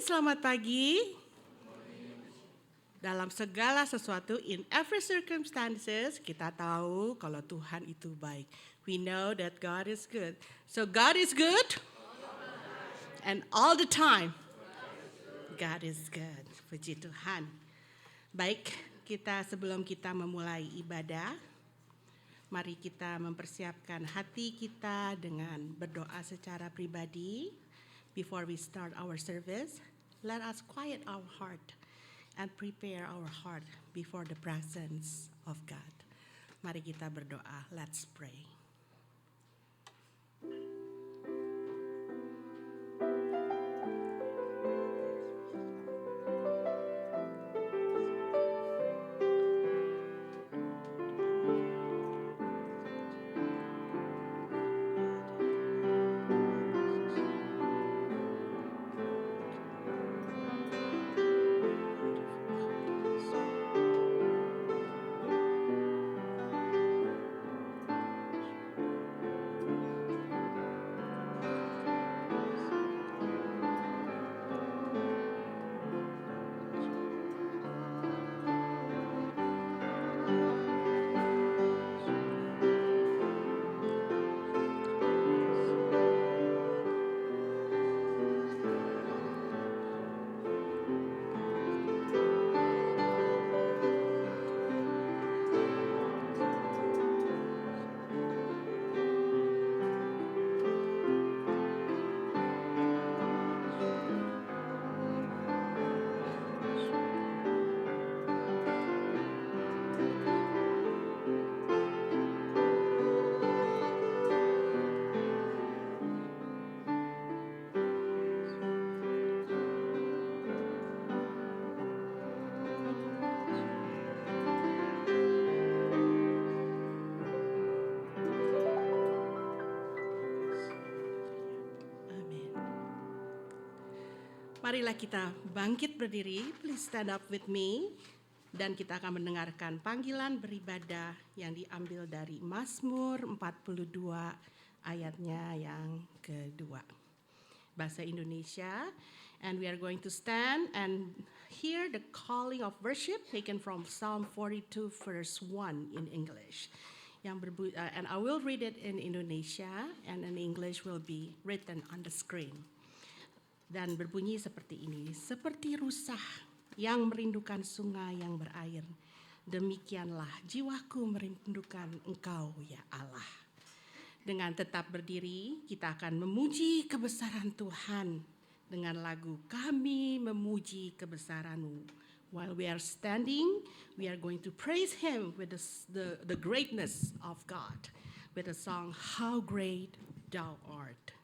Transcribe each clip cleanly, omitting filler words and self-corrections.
Selamat pagi. Dalam segala sesuatu, in every circumstances, kita tahu kalau Tuhan itu baik. We know that God is good. So God is good. And all the time, God is good. Puji Tuhan. Baik, sebelum kita memulai ibadah, mari kita mempersiapkan hati kita dengan berdoa secara pribadi. Before we start our service, let us quiet our heart and prepare our heart before the presence of God. Mari kita berdoa. Let's pray. Marilah kita bangkit berdiri, please stand up with me. Dan kita akan mendengarkan panggilan beribadah yang diambil dari Mazmur 42 ayatnya yang kedua. Bahasa Indonesia. And we are going to stand and hear the calling of worship taken from Psalm 42 verse 1 in English. And I will read it in Indonesia and in English will be written on the screen. Dan berbunyi seperti ini, seperti rusa yang merindukan sungai yang berair, demikianlah jiwaku merindukan Engkau ya Allah. Dengan tetap berdiri, kita akan memuji kebesaran Tuhan dengan lagu Kami Memuji Kebesaran-Mu. While we are standing, we are going to praise Him with the greatness of God with the song How Great Thou Art.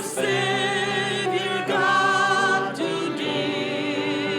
Savior God to thee.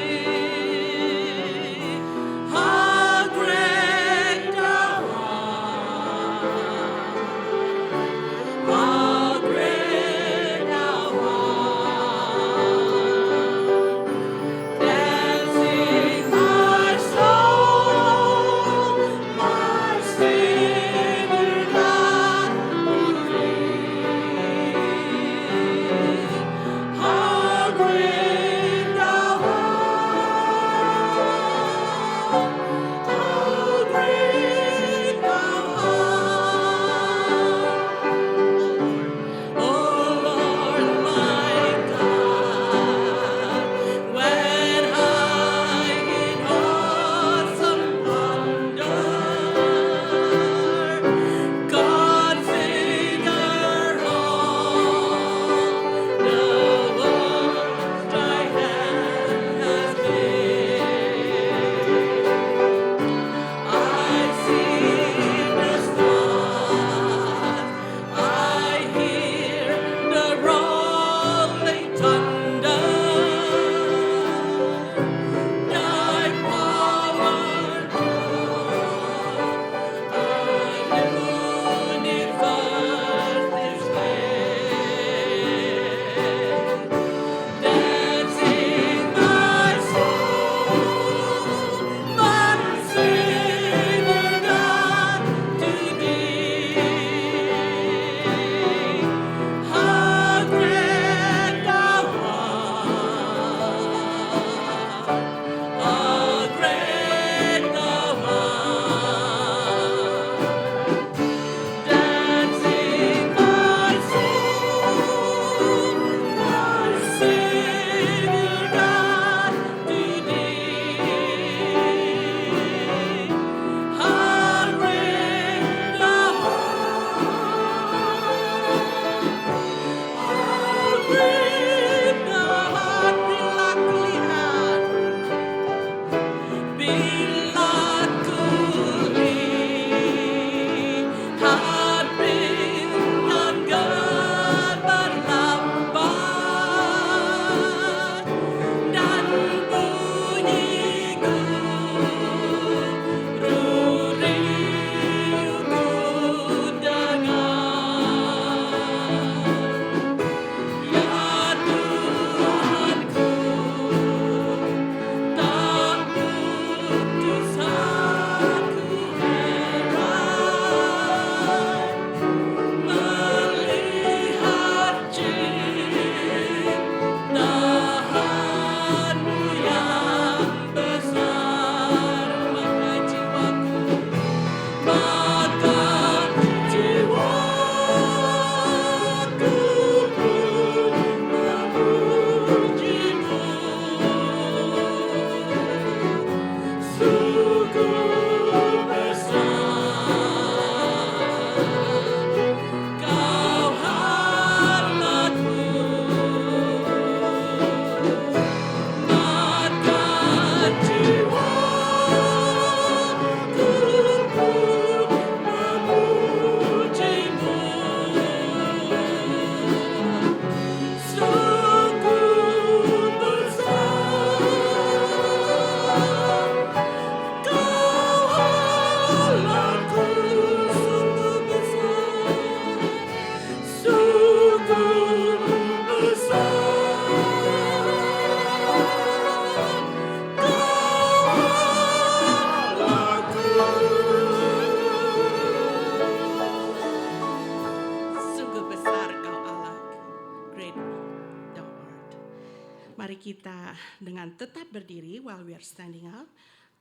kita dengan tetap berdiri while we are standing up.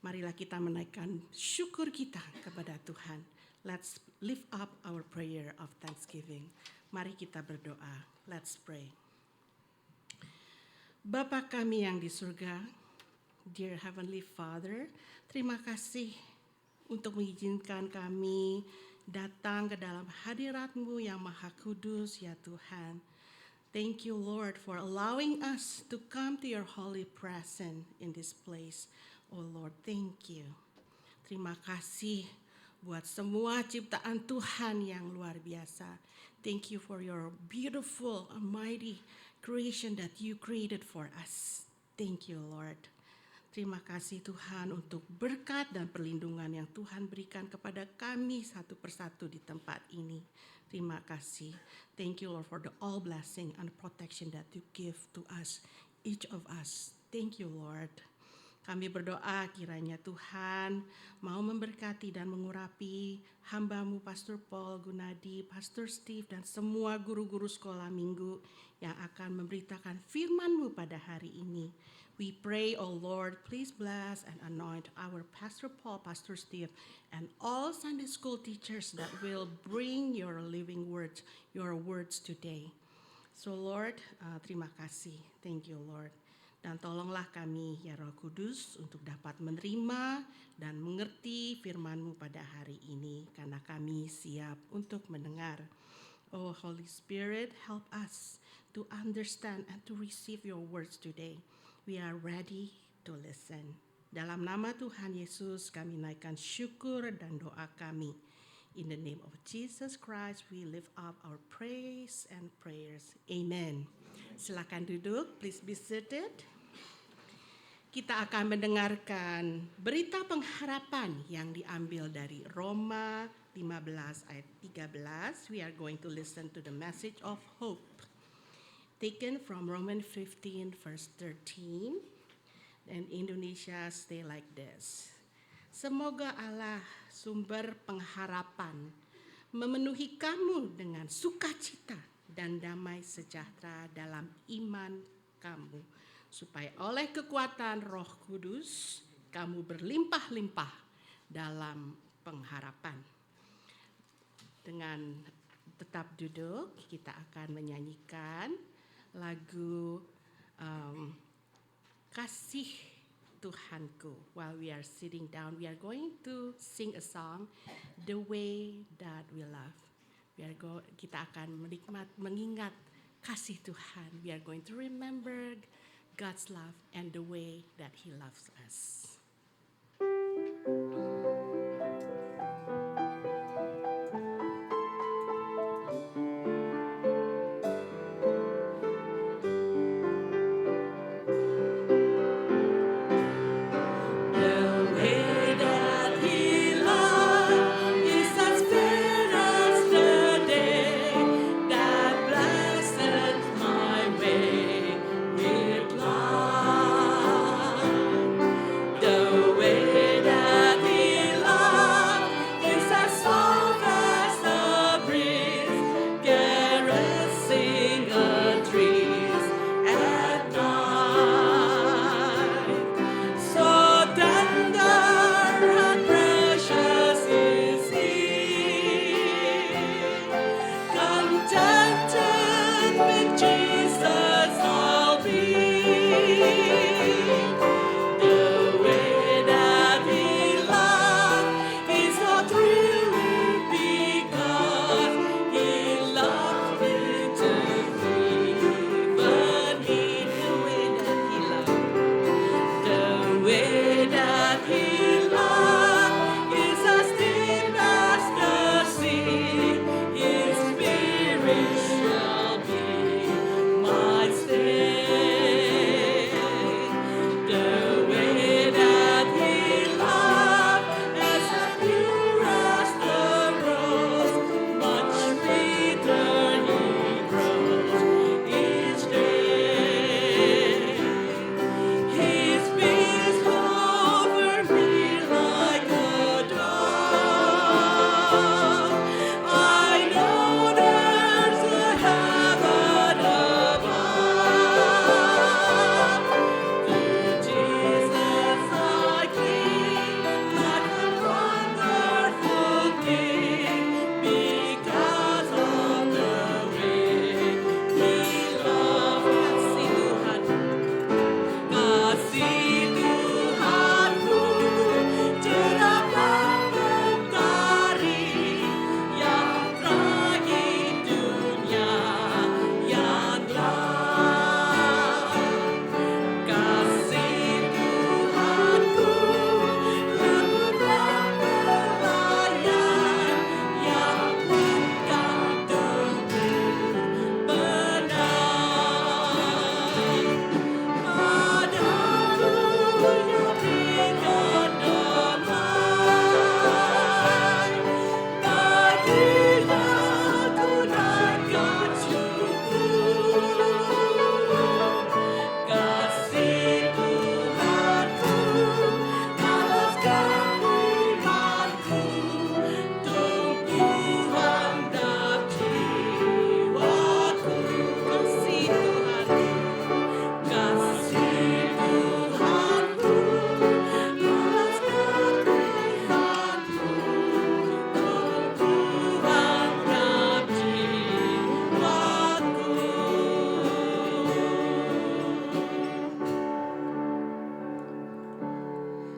Marilah kita menaikkan syukur kita kepada Tuhan. Let's lift up our prayer of thanksgiving. Mari kita berdoa. Let's pray. Bapa kami yang di surga, dear Heavenly Father, terima kasih untuk mengizinkan kami datang ke dalam hadirat-Mu yang Maha Kudus, ya Tuhan. Thank you, Lord, for allowing us to come to your holy presence in this place. Oh Lord, thank you. Terima kasih buat semua ciptaan Tuhan yang luar biasa. Thank you for your beautiful, almighty creation that you created for us. Thank you, Lord. Terima kasih Tuhan untuk berkat dan perlindungan yang Tuhan berikan kepada kami satu persatu di tempat ini. Terima kasih. Thank you, Lord, for the all blessing and protection that you give to us, each of us. Thank you, Lord. Kami berdoa kiranya Tuhan mau memberkati dan mengurapi hamba-Mu Pastor Paul Gunadi, Pastor Steve, dan semua guru-guru sekolah minggu yang akan memberitakan firman-Mu pada hari ini. We pray, oh Lord, please bless and anoint our Pastor Paul, Pastor Steve, and all Sunday school teachers that will bring your living words, your words today. So Lord, terima kasih. Thank you, Lord. Dan tolonglah kami, ya Roh Kudus, untuk dapat menerima dan mengerti firman-Mu pada hari ini, karena kami siap untuk mendengar. Oh Holy Spirit, help us to understand and to receive your words today. We are ready to listen. Dalam nama Tuhan Yesus kami naikkan syukur dan doa kami. In the name of Jesus Christ we lift up our praise and prayers. Amen. Silakan duduk, please be seated. Kita akan mendengarkan berita pengharapan yang diambil dari Roma 15 ayat 13. We are going to listen to the message of hope. Taken from Romans 15 verse 13, and Indonesia stay like this. Semoga Allah sumber pengharapan memenuhi kamu dengan sukacita dan damai sejahtera dalam iman kamu, supaya oleh kekuatan Roh Kudus kamu berlimpah-limpah dalam pengharapan. Dengan tetap duduk, kita akan menyanyikan lagu Kasih Tuhanku. While we are sitting down, we are going to sing a song, The Way That We Love. Kita akan mengingat kasih Tuhan. We are going to remember God's love and the way that He loves us. The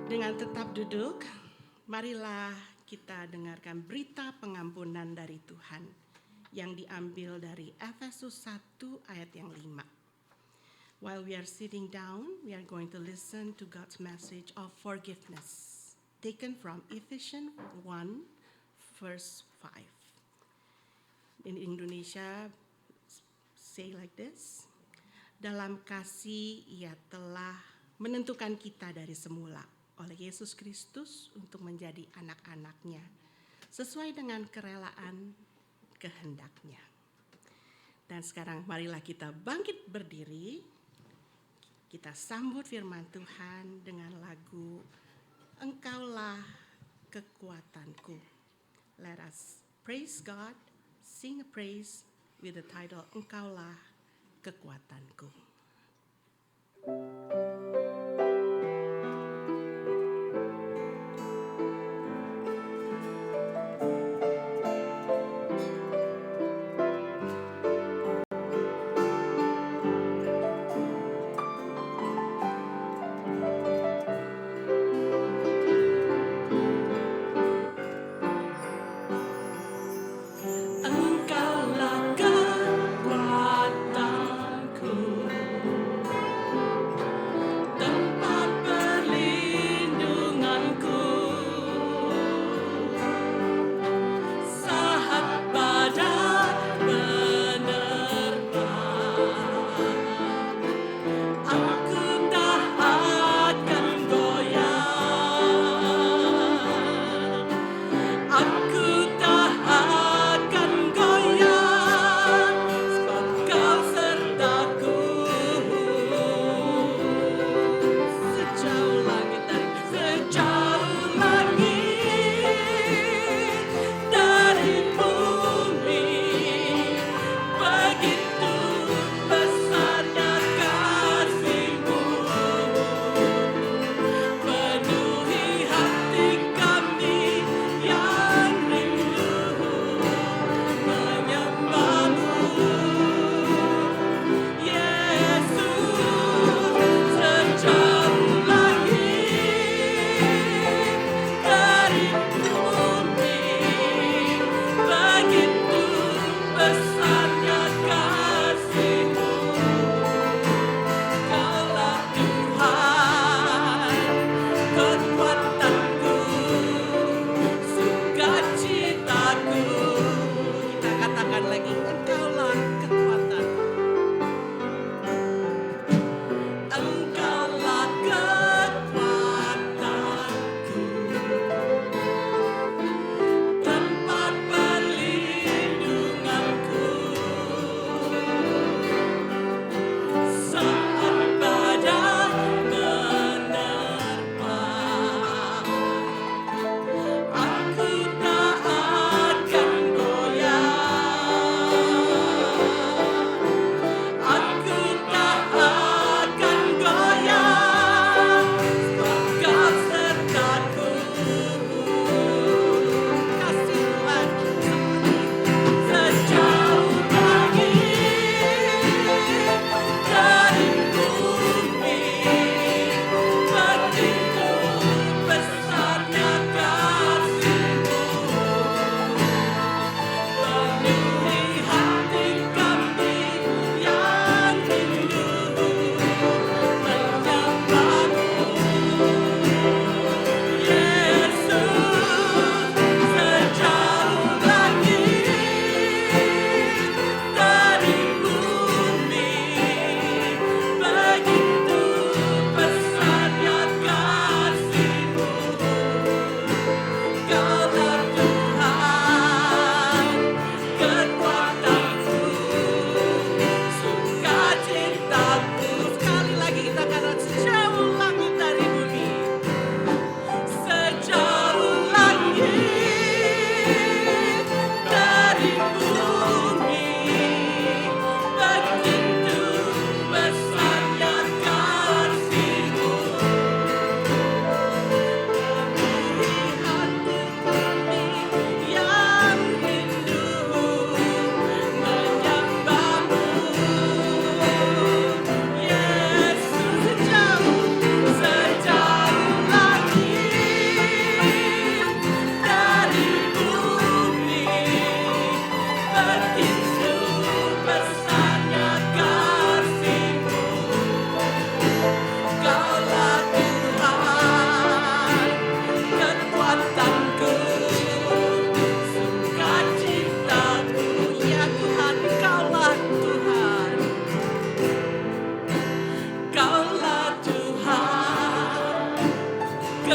Dengan tetap duduk, marilah kita dengarkan berita pengampunan dari Tuhan yang diambil dari Efesus 1 ayat yang 5. While we are sitting down, we are going to listen to God's message of forgiveness, taken from Ephesians 1 verse 5. In Indonesia, say like this, dalam kasih ia telah menentukan kita dari semula oleh Yesus Kristus untuk menjadi anak-anaknya, sesuai dengan kerelaan kehendaknya. Dan sekarang marilah kita bangkit berdiri, kita sambut firman Tuhan dengan lagu Engkaulah Kekuatanku. Let us praise God, sing a praise with the title Engkaulah Kekuatanku.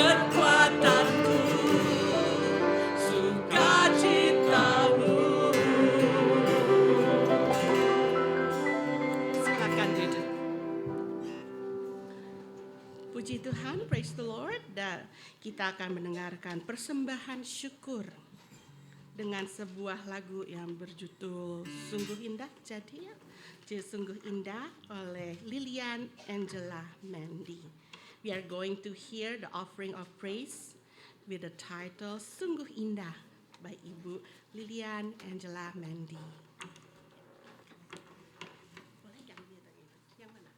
kekuatanku, sukacitamu. Silakan duduk. Puji Tuhan, praise the Lord. Dan kita akan mendengarkan persembahan syukur dengan sebuah lagu yang berjudul Sungguh Indah. Jadi ya, Sungguh Indah oleh Lilian Angela Mandy. We are going to hear the offering of praise with the title Sungguh Indah by Ibu Lilian Angela Mandy. Boleh yang ini? Yang mana?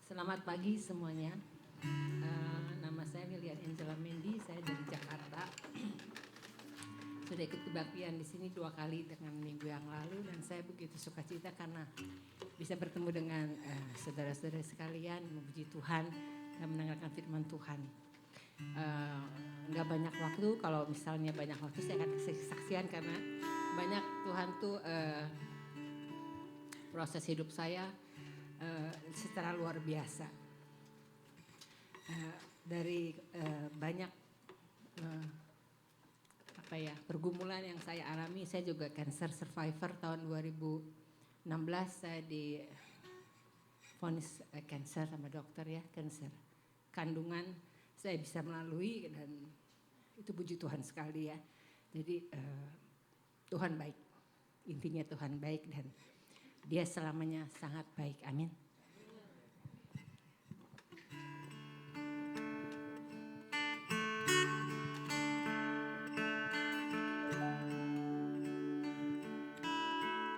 Selamat pagi semuanya. Nama saya Lilian Angela Mandy, saya dari Jakarta. Sudah ikut kebaktian di sini 2 kali dengan minggu yang lalu dan saya begitu sukacita karena bisa bertemu dengan saudara-saudara sekalian, memuji Tuhan dan mendengarkan firman Tuhan. Nggak banyak waktu, kalau misalnya banyak waktu saya akan kasih kesaksian karena banyak Tuhan tuh proses hidup saya secara luar biasa. Dari banyak pergumulan yang saya alami, saya juga cancer survivor tahun 2016 saya divonis cancer sama dokter ya, cancer kandungan saya bisa melalui dan itu puji Tuhan sekali ya. Jadi Tuhan baik, intinya Tuhan baik dan Dia selamanya sangat baik. Amin.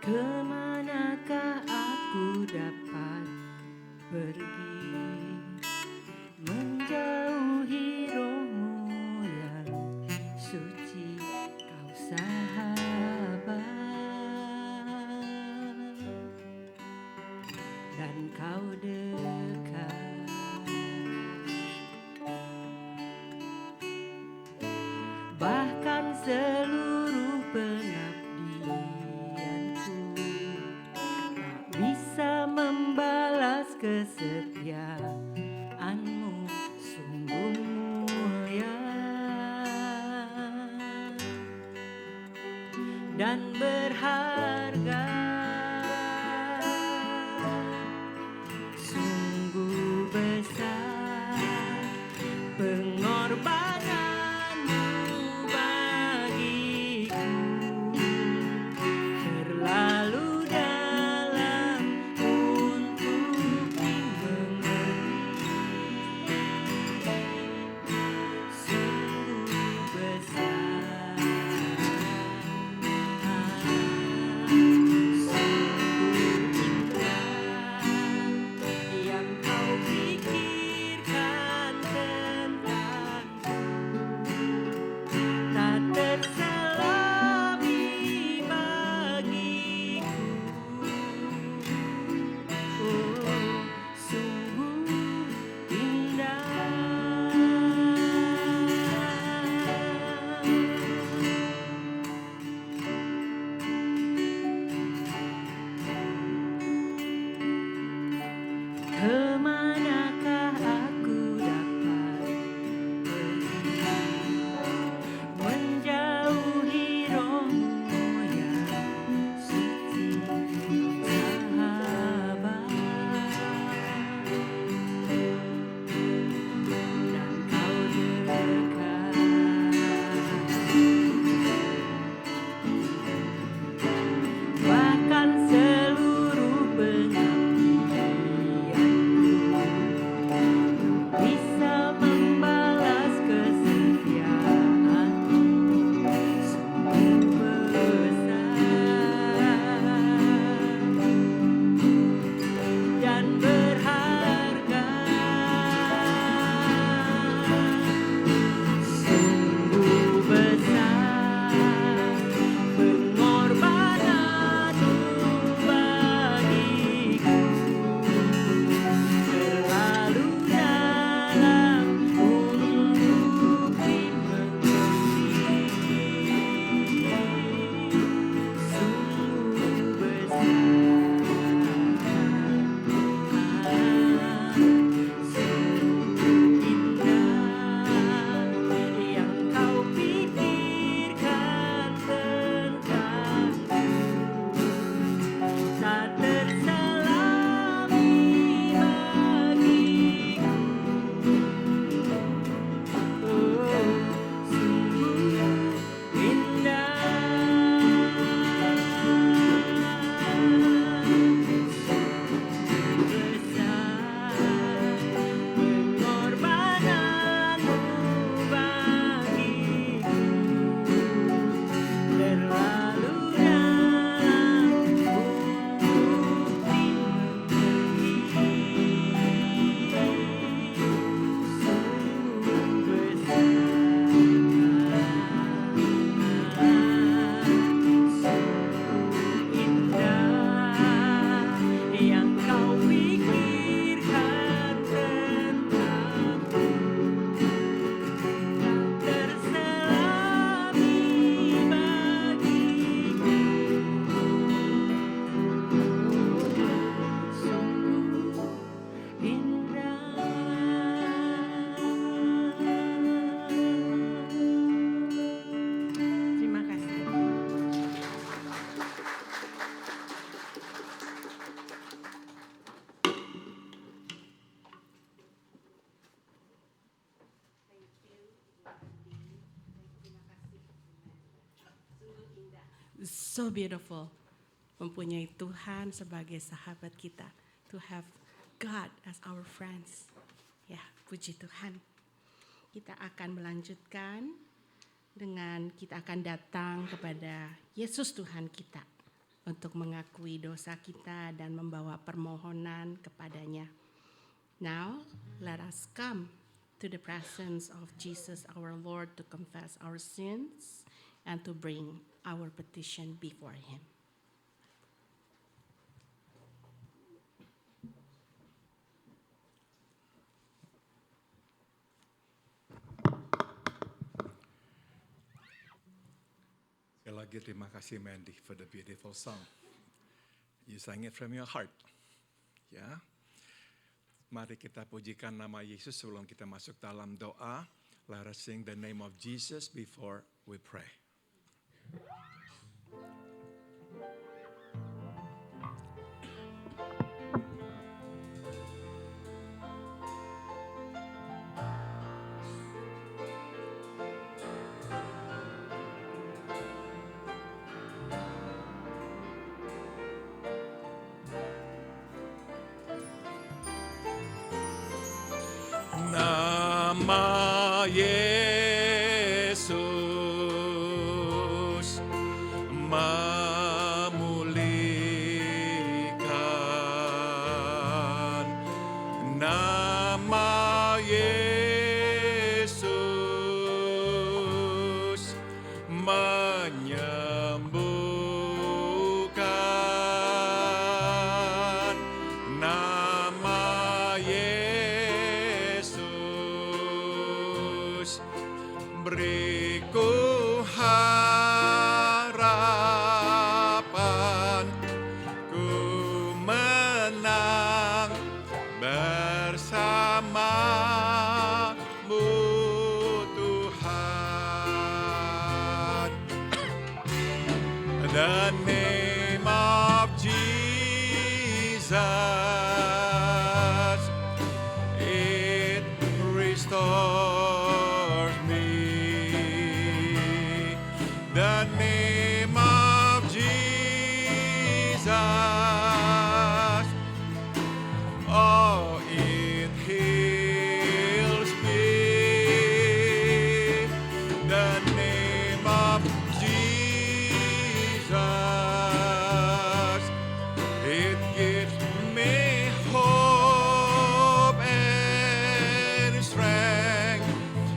Kemanakah aku dapat pergi menjauhi rohmu yang suci, kau sahabat dan kau dekat. Bahkan seluruh pengabdianku tak bisa membalas kesetiaanmu, sungguh mulia dan berharga. Sungguh So beautiful mempunyai Tuhan sebagai sahabat kita. To have God as our friends. Ya, puji Tuhan. Kita akan melanjutkan dengan kita akan datang kepada Yesus Tuhan kita untuk mengakui dosa kita dan membawa permohonan kepadanya. Now, let us come to the presence of Jesus our Lord to confess our sins and to bring our petition before Him. Sekali lagi terima kasih Mandy for the beautiful song. You sang it from your heart. Ya. Mari kita pujikan nama Yesus sebelum kita masuk dalam doa. Let us sing the name of Jesus before we pray. Nama Yesus memulihkan. Nama Yesus menyembuhkan. Nama Yesus beriku harapan, ku menang bersamamu Tuhan. The name of Jesus, it restores me. The name of Jesus, oh, it heals me. The name of Jesus, it gives me hope and strength.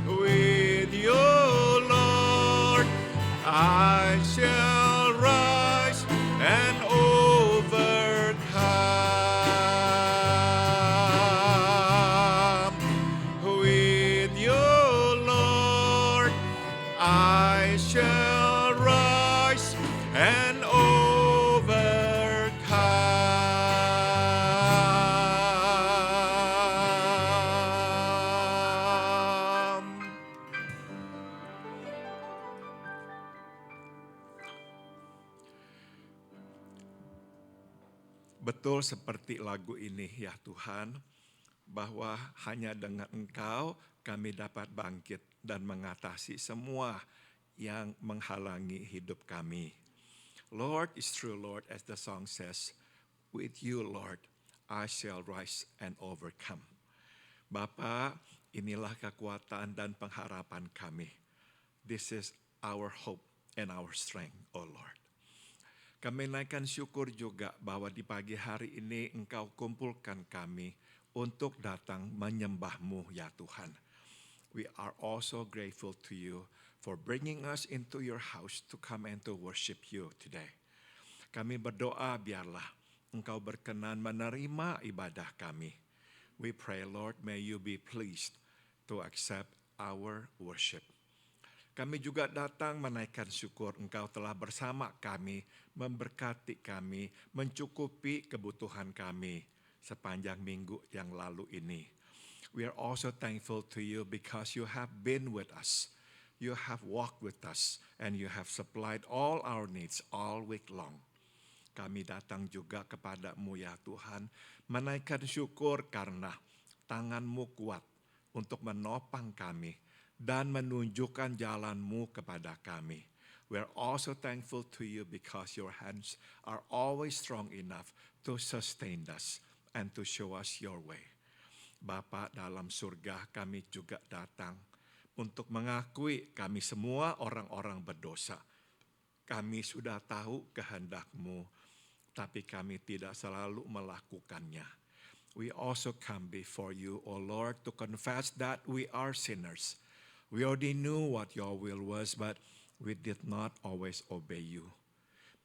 With you, Lord, I shall rise and overcome. With you, Lord, I shall rise and overcome. Betul seperti lagu ini ya Tuhan, bahwa hanya dengan Engkau kami dapat bangkit dan mengatasi semua yang menghalangi hidup kami. Lord, is true Lord, as the song says, with you Lord, I shall rise and overcome. Bapa, inilah kekuatan dan pengharapan kami. This is our hope and our strength, oh Lord. Kami naikkan syukur juga bahwa di pagi hari ini Engkau kumpulkan kami untuk datang menyembah-Mu ya Tuhan. We are also grateful to you for bringing us into your house to come and to worship you today. Kami berdoa biarlah Engkau berkenan menerima ibadah kami. We pray Lord, may you be pleased to accept our worship. Kami juga datang menaikkan syukur Engkau telah bersama kami, memberkati kami, mencukupi kebutuhan kami sepanjang minggu yang lalu ini. We are also thankful to you because you have been with us. You have walked with us and you have supplied all our needs all week long. Kami datang juga kepadamu ya Tuhan, menaikkan syukur karena tangan-Mu kuat untuk menopang kami dan menunjukkan jalan-Mu kepada kami. we're also thankful to you because your hands are always strong enough to sustain us and to show us your way. Bapa dalam surga, kami juga datang untuk mengakui kami semua orang-orang berdosa. Kami sudah tahu kehendak-Mu, tapi kami tidak selalu melakukannya. We also come before you, O Lord, to confess that we are sinners. We already knew what your will was, but we did not always obey you.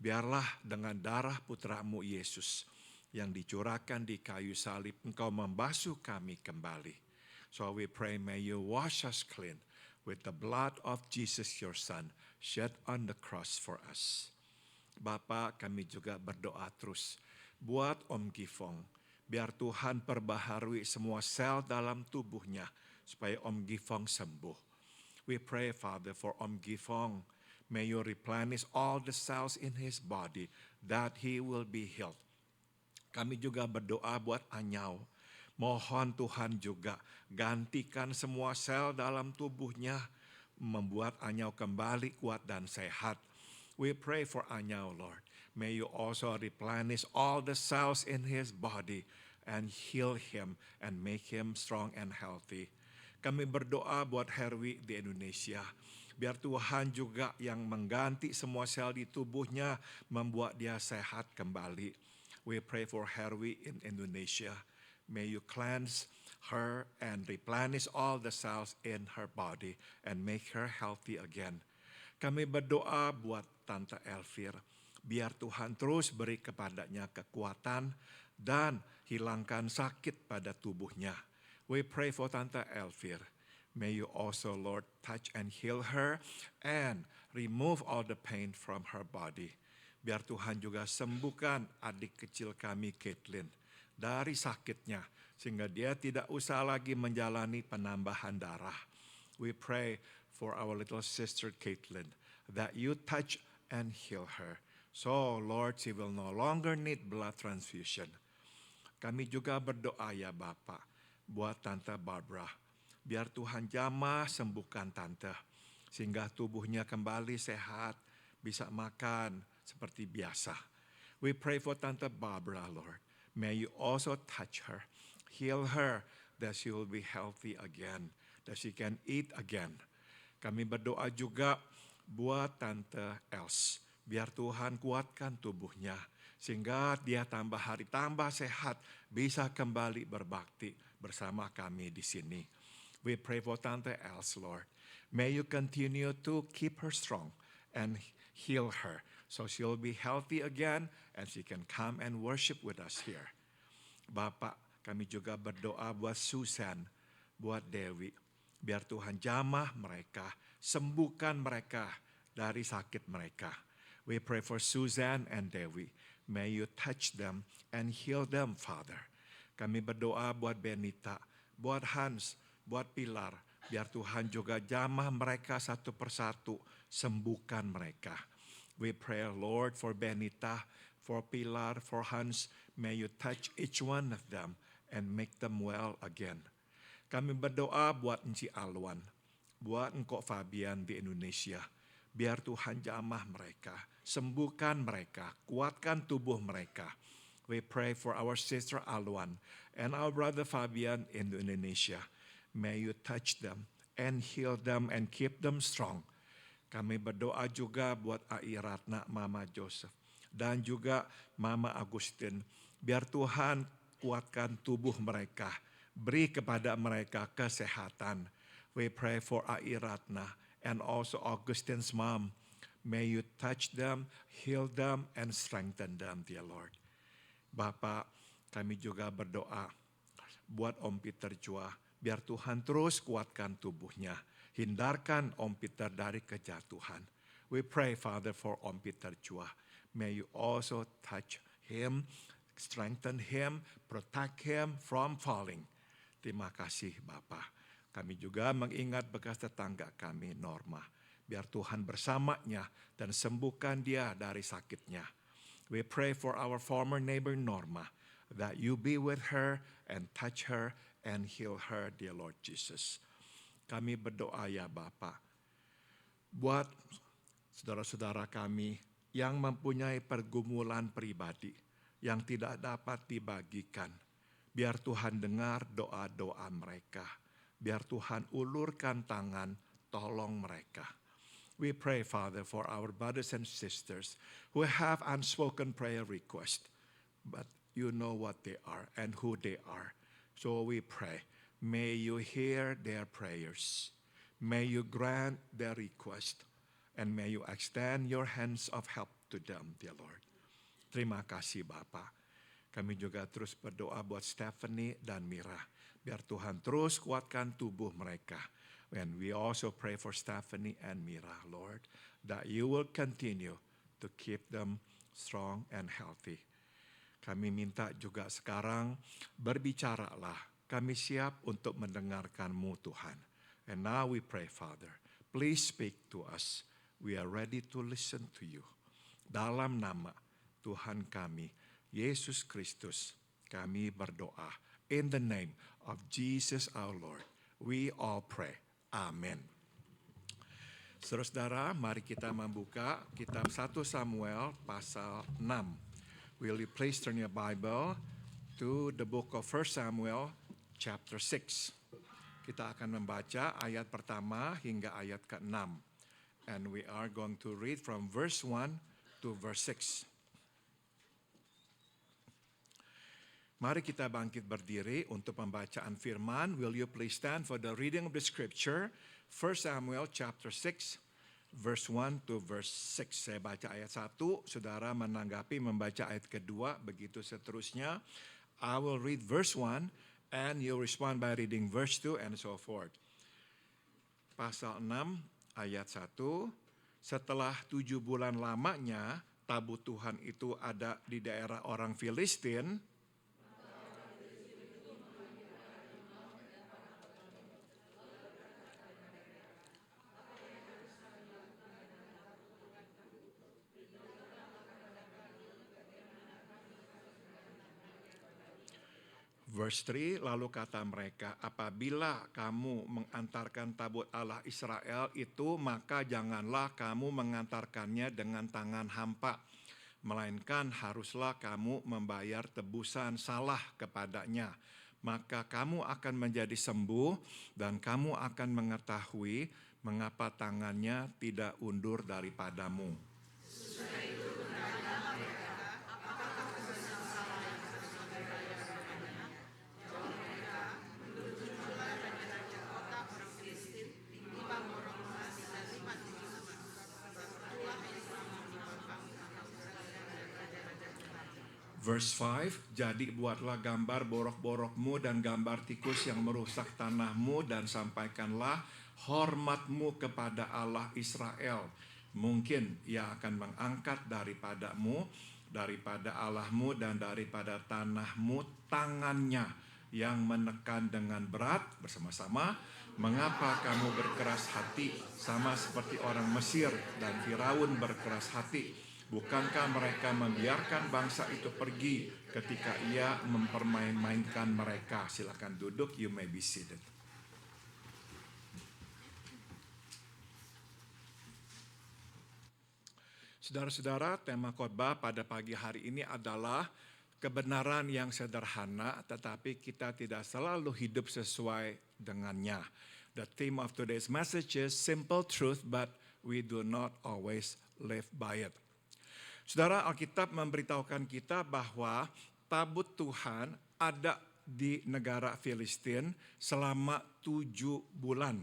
Biarlah dengan darah putra-Mu Yesus yang dicurahkan di kayu salib, Engkau membasuh kami kembali. So we pray, may you wash us clean with the blood of Jesus your Son, shed on the cross for us. Bapa, kami juga berdoa terus buat Om Gifong. Biar Tuhan perbaharui semua sel dalam tubuhnya supaya Om Gifong sembuh. We pray, Father, for Om Gifong. May you replenish all the cells in his body that he will be healed. Kami juga berdoa buat Anyau. Mohon Tuhan juga gantikan semua sel dalam tubuhnya, membuat Anyau kembali kuat dan sehat. We pray for Anyau, Lord. May you also replenish all the cells in his body and heal him and make him strong and healthy. Kami berdoa buat Herwi di Indonesia. Biar Tuhan juga yang mengganti semua sel di tubuhnya, membuat dia sehat kembali. We pray for Herwi in Indonesia. May you cleanse her and replenish all the cells in her body and make her healthy again. Kami berdoa buat Tante Elvir. Biar Tuhan terus beri kepadanya kekuatan dan hilangkan sakit pada tubuhnya. We pray for Tante Elvir. May you also, Lord, touch and heal her and remove all the pain from her body. Biar Tuhan juga sembuhkan adik kecil kami, Caitlin, dari sakitnya, sehingga dia tidak usah lagi menjalani penambahan darah. We pray for our little sister, Caitlin, that you touch and heal her. So, Lord, she will no longer need blood transfusion. Kami juga berdoa ya Bapak, buat Tante Barbara. Biar Tuhan jamah sembuhkan Tante, sehingga tubuhnya kembali sehat, bisa makan seperti biasa. We pray for Tante Barbara, Lord. May you also touch her, heal her, that she will be healthy again, that she can eat again. Kami berdoa juga buat Tante Els. Biar Tuhan kuatkan tubuhnya, sehingga dia tambah hari tambah sehat, bisa kembali berbakti bersama kami di sini. We pray for Tante Els, Lord. May you continue to keep her strong and heal her, so she'll be healthy again and she can come and worship with us here. Bapak, kami juga berdoa buat Susan, buat Dewi. Biar Tuhan jamah mereka, sembuhkan mereka dari sakit mereka. We pray for Susan and Dewi. May you touch them and heal them, Father. Kami berdoa buat Benita, buat Hans, buat Pilar. Biar Tuhan juga jamah mereka satu persatu, sembuhkan mereka. We pray, Lord, for Benita, for Pilar, for Hans. May you touch each one of them and make them well again. Kami berdoa buat Enci Alwan, buat Engkau Fabian di Indonesia. Biar Tuhan jamah mereka, sembuhkan mereka, kuatkan tubuh mereka. We pray for our sister Alwan and our brother Fabian in Indonesia. May you touch them and heal them and keep them strong. Kami berdoa juga buat Ai Ratna, Mama Joseph, dan juga Mama Agustin. Biar Tuhan kuatkan tubuh mereka, beri kepada mereka kesehatan. We pray for Ai Ratna and also Augustine's mom. May you touch them, heal them, and strengthen them, dear Lord. Bapak, kami juga berdoa buat Om Peter Chua. Biar Tuhan terus kuatkan tubuhnya. Hindarkan Om Peter dari kejatuhan. We pray, Father, for Om Peter Chua. May you also touch him, strengthen him, protect him from falling. Terima kasih, Bapak. Kami juga mengingat bekas tetangga kami, Norma. Biar Tuhan bersamanya dan sembuhkan dia dari sakitnya. We pray for our former neighbor, Norma, that you be with her and touch her and heal her, dear Lord Jesus. Kami berdoa ya Bapa, buat saudara-saudara kami yang mempunyai pergumulan pribadi yang tidak dapat dibagikan. Biar Tuhan dengar doa-doa mereka. Biar Tuhan ulurkan tangan, tolong mereka. We pray, Father, for our brothers and sisters who have unspoken prayer requests, but you know what they are and who they are. So we pray, may you hear their prayers. May you grant their request, and may you extend your hands of help to them, dear Lord. Terima kasih, Bapa. Kami juga terus berdoa buat Stephanie dan Mira. Biar Tuhan terus kuatkan tubuh mereka. And we also pray for Stephanie and Mira, Lord, that you will continue to keep them strong and healthy. Kami minta juga sekarang, berbicaralah. Kami siap untuk mendengarkan-Mu, Tuhan. And now we pray, Father, please speak to us. We are ready to listen to you. Dalam nama Tuhan kami, Yesus Kristus, kami berdoa. In the name of Jesus our Lord, we all pray. Amen. Saudara-saudara, mari kita membuka kitab 1 Samuel pasal 6. Will you please turn your Bible to the book of 1 Samuel chapter 6. Kita akan membaca ayat pertama hingga ayat ke-6. And we are going to read from verse 1 to verse 6. Mari kita bangkit berdiri untuk pembacaan firman. Will you please stand for the reading of the scripture? 1 Samuel chapter 6, verse 1 to verse 6. Saya baca ayat 1, saudara menanggapi membaca ayat kedua, begitu seterusnya. I will read verse 1 and you respond by reading verse 2 and so forth. Pasal 6 ayat 1, setelah 7 bulan lamanya tabut Tuhan itu ada di daerah orang Filistin. Verse 3, lalu kata mereka, apabila kamu mengantarkan tabut Allah Israel itu, maka janganlah kamu mengantarkannya dengan tangan hampa, melainkan haruslah kamu membayar tebusan salah kepadanya. Maka kamu akan menjadi sembuh dan kamu akan mengetahui mengapa tangannya tidak undur daripadamu. Verse 5, jadi buatlah gambar borok-borokmu dan gambar tikus yang merusak tanahmu dan sampaikanlah hormatmu kepada Allah Israel. Mungkin ia akan mengangkat daripadamu, daripada Allahmu dan daripada tanahmu tangannya yang menekan dengan berat bersama-sama. Mengapa kamu berkeras hati sama seperti orang Mesir dan Firaun berkeras hati? Bukankah mereka membiarkan bangsa itu pergi ketika ia mempermain-mainkan mereka? Silakan duduk, you may be seated. Saudara-saudara, tema khotbah pada pagi hari ini adalah kebenaran yang sederhana, tetapi kita tidak selalu hidup sesuai dengannya. The theme of today's message is simple truth, but we do not always live by it. Saudara, Alkitab memberitahukan kita bahwa tabut Tuhan ada di negara Filistin selama 7 bulan.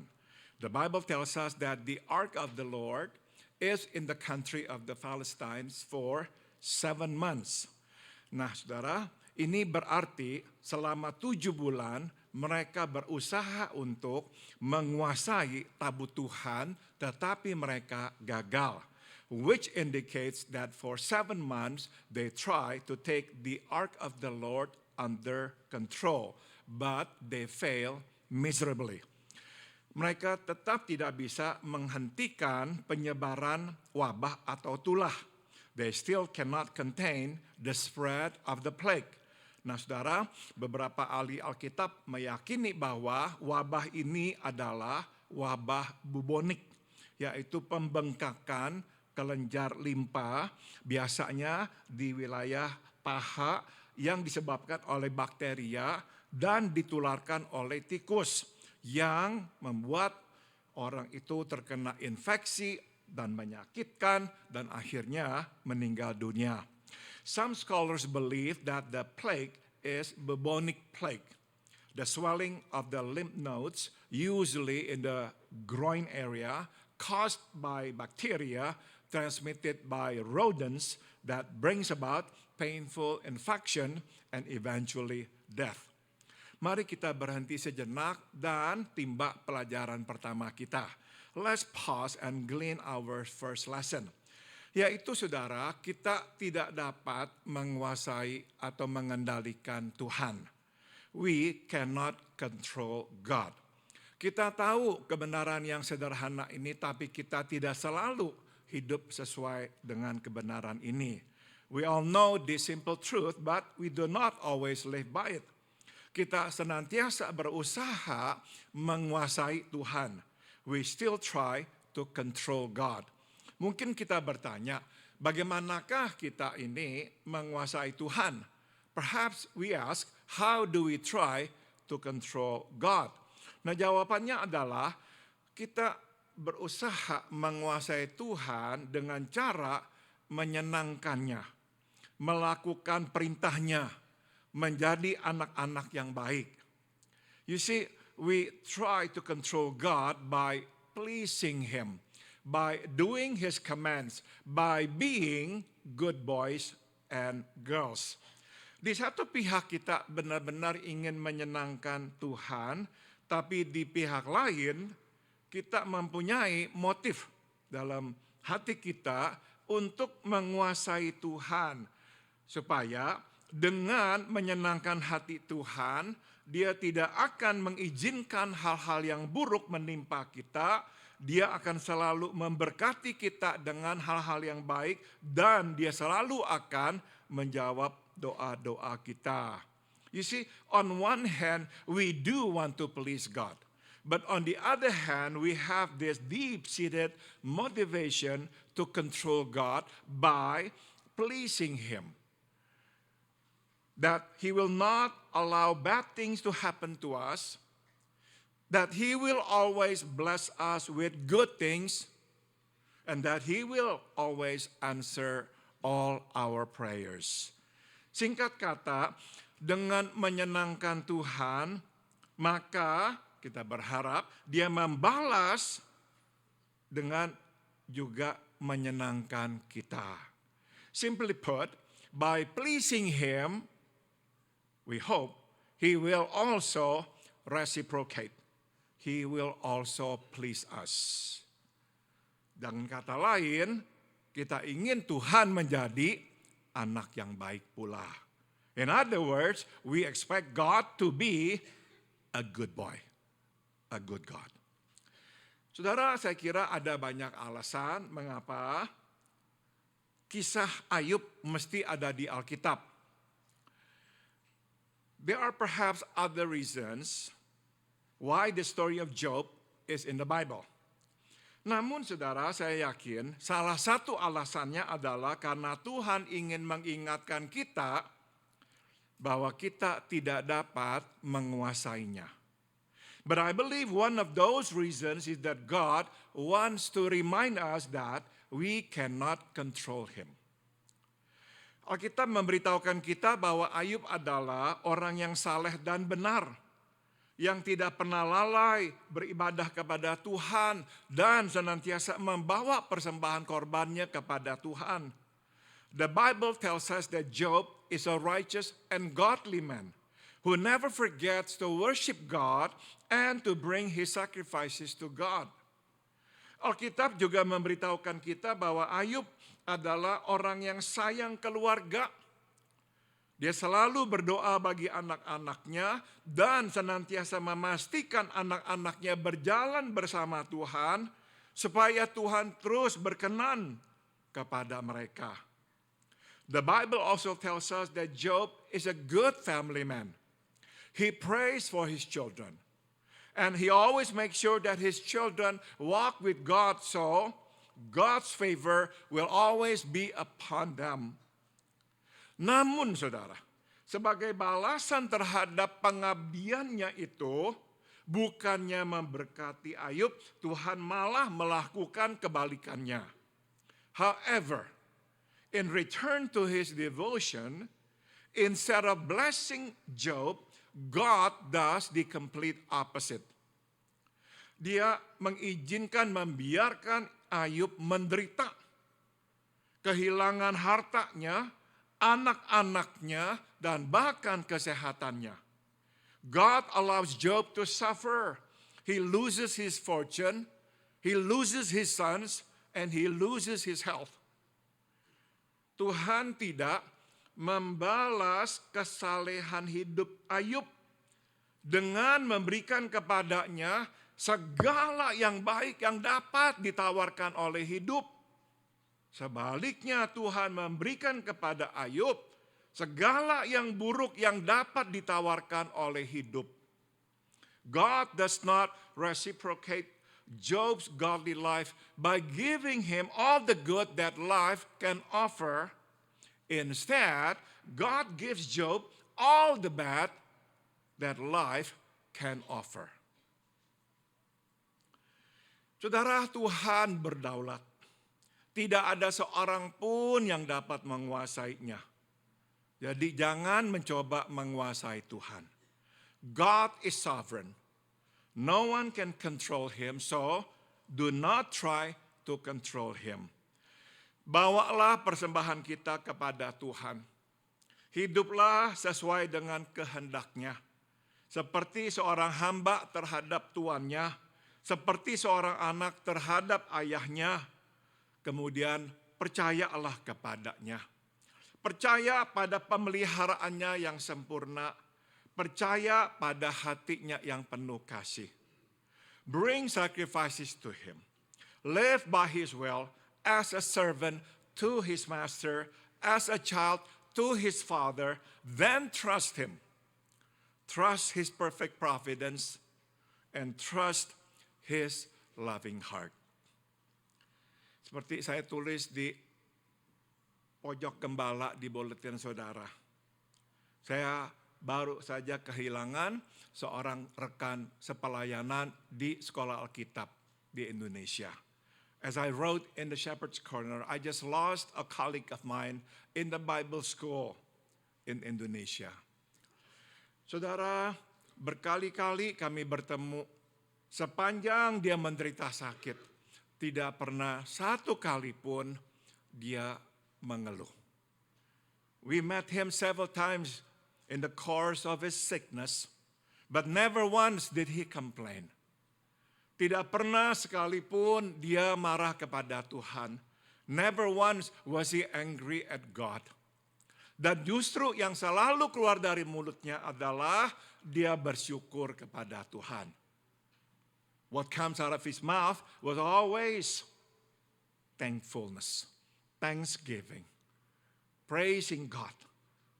The Bible tells us that the ark of the Lord is in the country of the Philistines for 7 months. Nah, saudara, ini berarti selama 7 bulan mereka berusaha untuk menguasai tabut Tuhan, tetapi mereka gagal. Which indicates that for 7 months they try to take the ark of the Lord under control, but they fail miserably. Mereka tetap tidak bisa menghentikan penyebaran wabah atau tulah. They still cannot contain the spread of the plague. Nah, saudara, beberapa ahli Alkitab meyakini bahwa wabah ini adalah wabah bubonik, yaitu pembengkakan kelenjar limpa, biasanya di wilayah paha yang disebabkan oleh bakteria dan ditularkan oleh tikus yang membuat orang itu terkena infeksi dan menyakitkan dan akhirnya meninggal dunia. Some scholars believe that the plague is bubonic plague. The swelling of the lymph nodes, usually in the groin area, caused by bacteria transmitted by rodents that brings about painful infection and eventually death. Mari kita berhenti sejenak dan timbak pelajaran pertama kita. Let's pause and glean our first lesson. Yaitu saudara, kita tidak dapat menguasai atau mengendalikan Tuhan. We cannot control God. Kita tahu kebenaran yang sederhana ini, tapi kita tidak selalu hidup sesuai dengan kebenaran ini. We all know this simple truth, but we do not always live by it. Kita senantiasa berusaha menguasai Tuhan. We still try to control God. Mungkin kita bertanya, bagaimanakah kita ini menguasai Tuhan? Perhaps we ask, how do we try to control God? Nah, jawabannya adalah kita berusaha menguasai Tuhan dengan cara menyenangkannya, melakukan perintahnya, menjadi anak-anak yang baik. You see, we try to control God by pleasing Him, by doing His commands, by being good boys and girls. Di satu pihak kita benar-benar ingin menyenangkan Tuhan, tapi di pihak lain kita mempunyai motif dalam hati kita untuk menguasai Tuhan. Supaya dengan menyenangkan hati Tuhan, Dia tidak akan mengizinkan hal-hal yang buruk menimpa kita. Dia akan selalu memberkati kita dengan hal-hal yang baik dan Dia selalu akan menjawab doa-doa kita. You see, on one hand, we do want to please God. But on the other hand, we have this deep-seated motivation to control God by pleasing Him. That He will not allow bad things to happen to us. That He will always bless us with good things. And that He will always answer all our prayers. Singkat kata, dengan menyenangkan Tuhan, maka kita berharap Dia membalas dengan juga menyenangkan kita. Simply put, by pleasing Him, we hope He will also reciprocate. He will also please us. Dengan kata lain, kita ingin Tuhan menjadi anak yang baik pula. In other words, we expect God to be a good boy, a good God. Saudara, saya kira ada banyak alasan mengapa kisah Ayub mesti ada di Alkitab. There are perhaps other reasons why the story of Job is in the Bible. Namun saudara, saya yakin salah satu alasannya adalah karena Tuhan ingin mengingatkan kita bahwa kita tidak dapat menguasainya. But I believe one of those reasons is that God wants to remind us that we cannot control Him. Alkitab memberitahukan kita bahwa Ayub adalah orang yang saleh dan benar, yang tidak pernah lalai beribadah kepada Tuhan dan senantiasa membawa persembahan korbannya kepada Tuhan. The Bible tells us that Job is a righteous and godly man who never forgets to worship God and to bring his sacrifices to God. Alkitab juga memberitahukan kita bahwa Ayub adalah orang yang sayang keluarga. Dia selalu berdoa bagi anak-anaknya dan senantiasa memastikan anak-anaknya berjalan bersama Tuhan supaya Tuhan terus berkenan kepada mereka. The Bible also tells us that Job is a good family man. He prays for his children. And he always makes sure that his children walk with God so God's favor will always be upon them. Namun saudara, sebagai balasan terhadap pengabdiannya itu, bukannya memberkati Ayub, Tuhan malah melakukan kebalikannya. However, in return to his devotion, instead of blessing Job, God does the complete opposite. Dia membiarkan Ayub menderita. Kehilangan hartanya, anak-anaknya, dan bahkan kesehatannya. God allows Job to suffer. He loses his fortune, he loses his sons, and he loses his health. Tuhan tidak membalas kesalehan hidup Ayub dengan memberikan kepadanya segala yang baik yang dapat ditawarkan oleh hidup. Sebaliknya Tuhan memberikan kepada Ayub segala yang buruk yang dapat ditawarkan oleh hidup. God does not reciprocate Job's godly life by giving him all the good that life can offer. Instead, God gives Job all the bad that life can offer. Saudara, Tuhan berdaulat. Tidak ada seorang pun yang dapat menguasainya. Jadi jangan mencoba menguasai Tuhan. God is sovereign. No one can control him, so do not try to control him. Bawalah persembahan kita kepada Tuhan. Hiduplah sesuai dengan kehendaknya. Seperti seorang hamba terhadap tuannya, seperti seorang anak terhadap ayahnya. Kemudian percayalah kepadanya. Percaya pada pemeliharaannya yang sempurna. Percaya pada hatinya yang penuh kasih. Bring sacrifices to him. Live by his will as a servant to his master, as a child to his father. Then trust him. Trust his perfect providence and trust his loving heart. Seperti saya tulis di pojok gembala di buletin saudara. Saya baru saja kehilangan seorang rekan sepelayanan di sekolah Alkitab di Indonesia. As I wrote in the Shepherd's Corner, I just lost a colleague of mine in the Bible school in Indonesia. Saudara, berkali-kali kami bertemu sepanjang dia menderita sakit. Tidak pernah satu kali pun dia mengeluh. We met him several times in the course of his sickness, but never once did he complain. Tidak pernah sekalipun dia marah kepada Tuhan. Never once was he angry at God. Dan justru yang selalu keluar dari mulutnya adalah dia bersyukur kepada Tuhan. What comes out of his mouth was always thankfulness, thanksgiving, praising God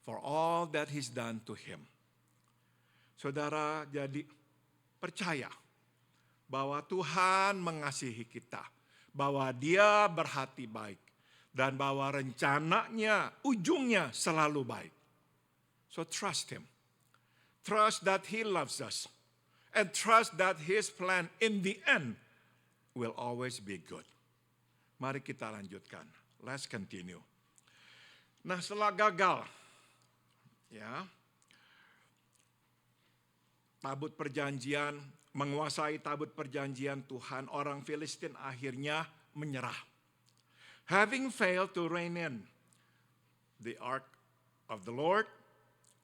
for all that he's done to him. Saudara, jadi percaya bahwa Tuhan mengasihi kita, bahwa dia berhati baik, dan bahwa rencananya, ujungnya selalu baik. So trust him. Trust that he loves us. And trust that his plan in the end will always be good. Mari kita lanjutkan. Let's continue. Nah, setelah gagal, ya, tabut perjanjian, menguasai tabut perjanjian Tuhan, orang Filistin akhirnya menyerah. Having failed to rein in the ark of the Lord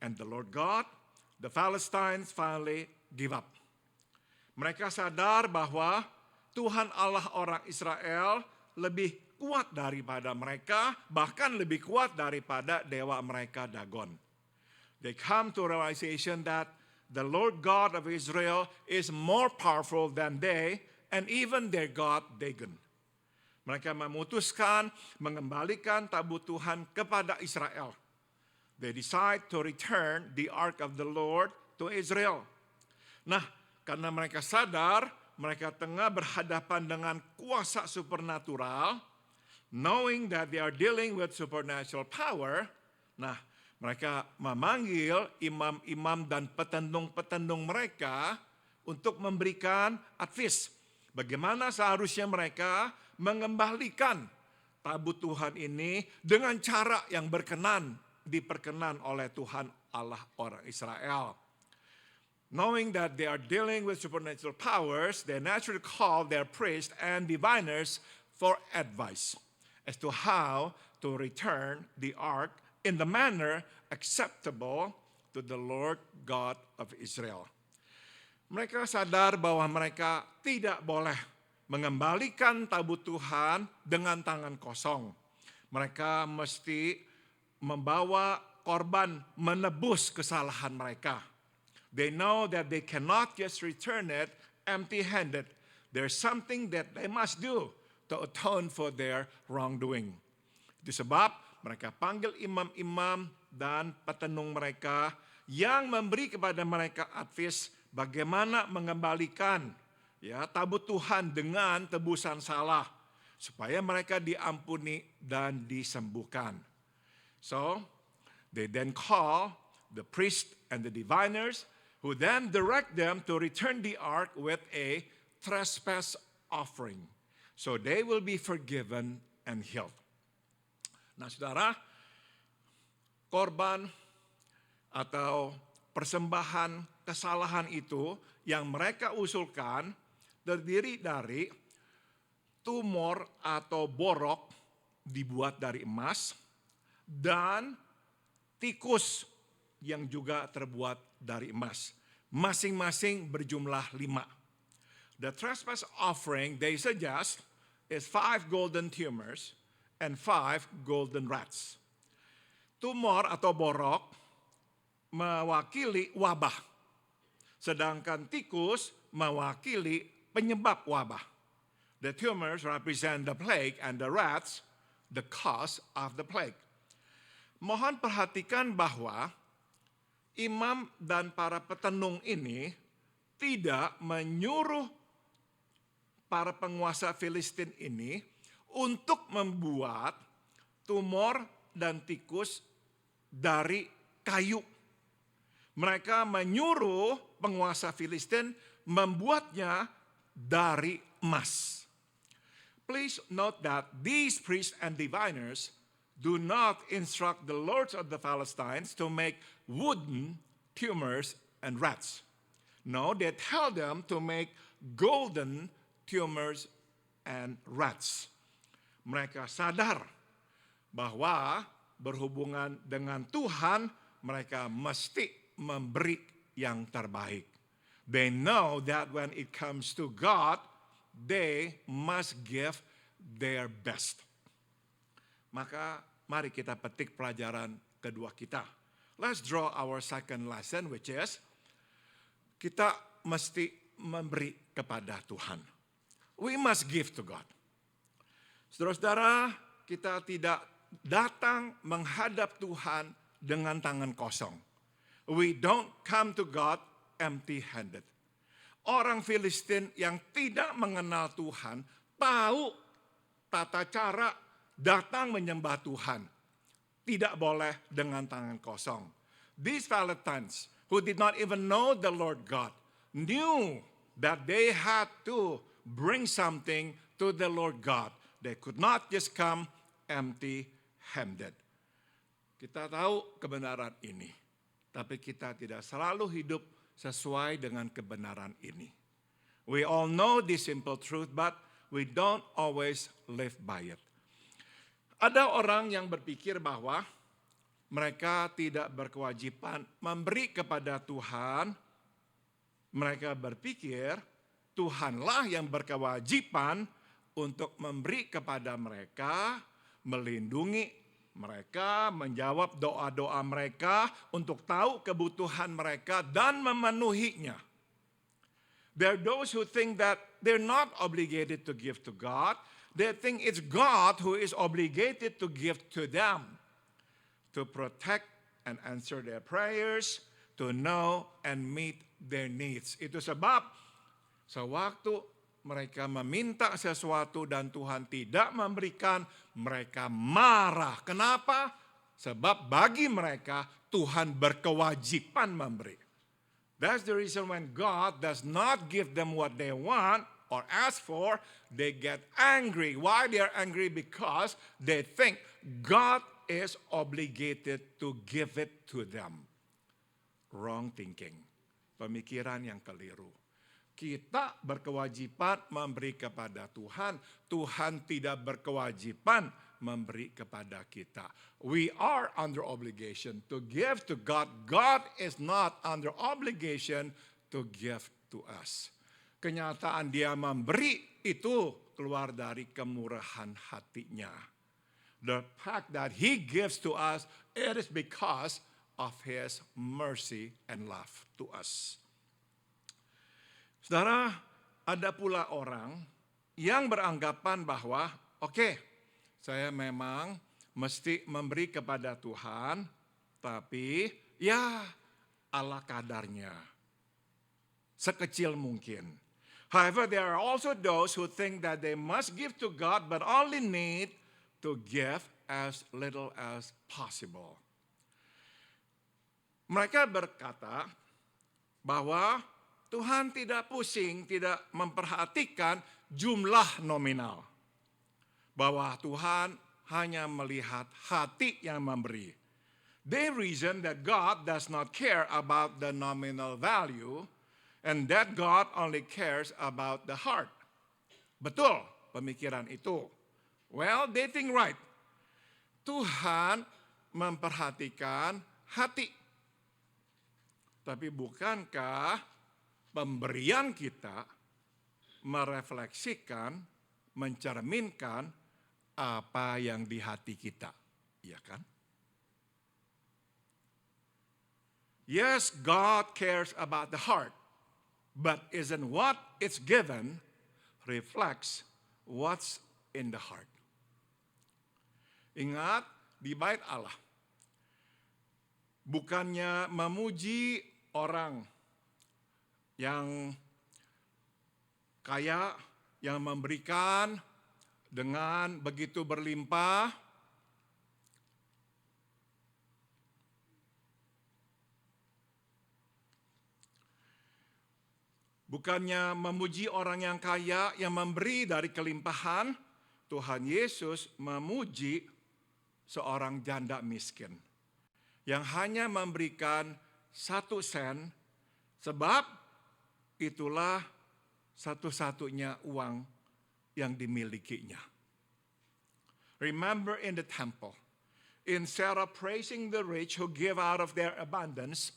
and the Lord God, the Philistines finally give up. Mereka sadar bahwa Tuhan Allah orang Israel lebih kuat daripada mereka, bahkan lebih kuat daripada dewa mereka Dagon. They come to realization that the Lord God of Israel is more powerful than they and even their God Dagon. Mereka memutuskan mengembalikan tabut Tuhan kepada Israel. They decide to return the ark of the Lord to Israel. Nah, karena mereka sadar mereka tengah berhadapan dengan kuasa supernatural, knowing that they are dealing with supernatural power, nah mereka memanggil imam-imam dan petendung-petendung mereka untuk memberikan advice. Bagaimana seharusnya mereka mengembalikan tabut Tuhan ini dengan cara yang diperkenan oleh Tuhan Allah orang Israel. Knowing that they are dealing with supernatural powers, they naturally call their priests and diviners for advice as to how to return the ark in the manner acceptable to the Lord God of Israel. Mereka sadar bahwa mereka tidak boleh mengembalikan tabut Tuhan dengan tangan kosong. Mereka mesti membawa korban menebus kesalahan mereka. They know that they cannot just return it empty-handed. There's something that they must do to atone for their wrongdoing. Itu sebab mereka panggil imam-imam dan petenung mereka yang memberi kepada mereka advice bagaimana mengembalikan tabut Tuhan dengan tebusan salah supaya mereka diampuni dan disembuhkan. So, they then call the priest and the diviners, who then direct them to return the ark with a trespass offering. So they will be forgiven and healed. Nah saudara, korban atau persembahan kesalahan itu yang mereka usulkan terdiri dari tumor atau borok dibuat dari emas dan tikus yang juga terbuat dari emas. Masing-masing berjumlah 5. The trespass offering they suggest is 5 golden tumors and 5 golden rats. Tumor atau borok mewakili wabah, sedangkan tikus mewakili penyebab wabah. The tumors represent the plague and the rats the cause of the plague. Mohon perhatikan bahwa imam dan para petenung ini tidak menyuruh para penguasa Filistin ini untuk membuat tumor dan tikus dari kayu. Mereka menyuruh penguasa Filistin membuatnya dari emas. Please note that these priests and diviners do not instruct the lords of the Philistines to make wooden tumors and rats. No, they tell them to make golden tumors and rats. Mereka sadar bahwa berhubungan dengan Tuhan, mereka mesti memberi yang terbaik. They know that when it comes to God, they must give their best. Maka mari kita petik pelajaran kedua kita. Let's draw our second lesson, which is kita mesti memberi kepada Tuhan. We must give to God. Saudara-saudara, kita tidak datang menghadap Tuhan dengan tangan kosong. We don't come to God empty-handed. Orang Filistin yang tidak mengenal Tuhan tahu tata cara datang menyembah Tuhan. Tidak boleh dengan tangan kosong. These Philistines who did not even know the Lord God knew that they had to bring something to the Lord God. They could not just come empty-handed. Kita tahu kebenaran ini, tapi kita tidak selalu hidup sesuai dengan kebenaran ini. We all know this simple truth, but we don't always live by it. Ada orang yang berpikir bahwa mereka tidak berkewajiban memberi kepada Tuhan. Mereka berpikir Tuhanlah yang berkewajiban untuk memberi kepada mereka, melindungi mereka, menjawab doa-doa mereka, untuk tahu kebutuhan mereka dan memenuhinya. There are those who think that they're not obligated to give to God. They think it's God who is obligated to give to them, to protect and answer their prayers, to know and meet their needs. Itu sebab Sewaktu mereka meminta sesuatu dan Tuhan tidak memberikan, mereka marah. Kenapa? Sebab bagi mereka Tuhan berkewajiban memberi. That's the reason when God does not give them what they want or ask for, they get angry. Why they are angry? Because they think God is obligated to give it to them. Wrong thinking. Pemikiran yang keliru. Kita berkewajiban memberi kepada Tuhan. Tuhan tidak berkewajiban memberi kepada kita. We are under obligation to give to God. God is not under obligation to give to us. Kenyataan dia memberi itu keluar dari kemurahan hatinya. The fact that he gives to us, it is because of his mercy and love to us. Saudara, ada pula orang yang beranggapan bahwa, oke, saya memang mesti memberi kepada Tuhan, tapi ya ala kadarnya, sekecil mungkin. However, there are also those who think that they must give to God, but only need to give as little as possible. Mereka berkata bahwa Tuhan tidak pusing, tidak memperhatikan jumlah nominal. Bahwa Tuhan hanya melihat hati yang memberi. They reason that God does not care about the nominal value and that God only cares about the heart. Betul pemikiran itu. Well, they think right. Tuhan memperhatikan hati. Tapi bukankah pemberian kita merefleksikan, mencerminkan apa yang di hati kita, ya kan? Yes, God cares about the heart, but isn't what it's given reflects what's in the heart. Ingat, di bait Allah, bukannya memuji orang yang kaya, yang memberikan dengan begitu berlimpah, bukannya memuji orang yang kaya yang memberi dari kelimpahan. Tuhan Yesus memuji seorang janda miskin yang hanya memberikan 1 sen, sebab itulah satu-satunya uang yang dimilikinya. Remember in the temple, instead of praising the rich who give out of their abundance,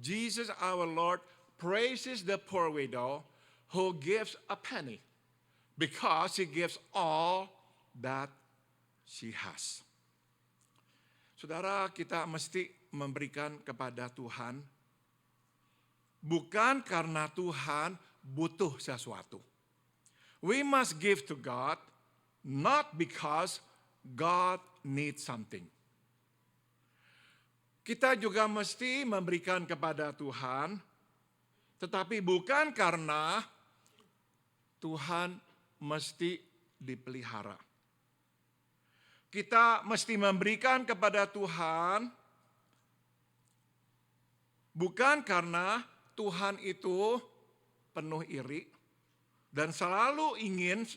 Jesus our Lord praises the poor widow who gives a penny because she gives all that she has. Saudara, kita mesti memberikan kepada Tuhan bukan karena Tuhan butuh sesuatu. We must give to God not because God needs something. Kita juga mesti memberikan kepada Tuhan, tetapi bukan karena Tuhan mesti dipelihara. Kita mesti memberikan kepada Tuhan bukan karena Tuhan itu penuh iri dan selalu ingin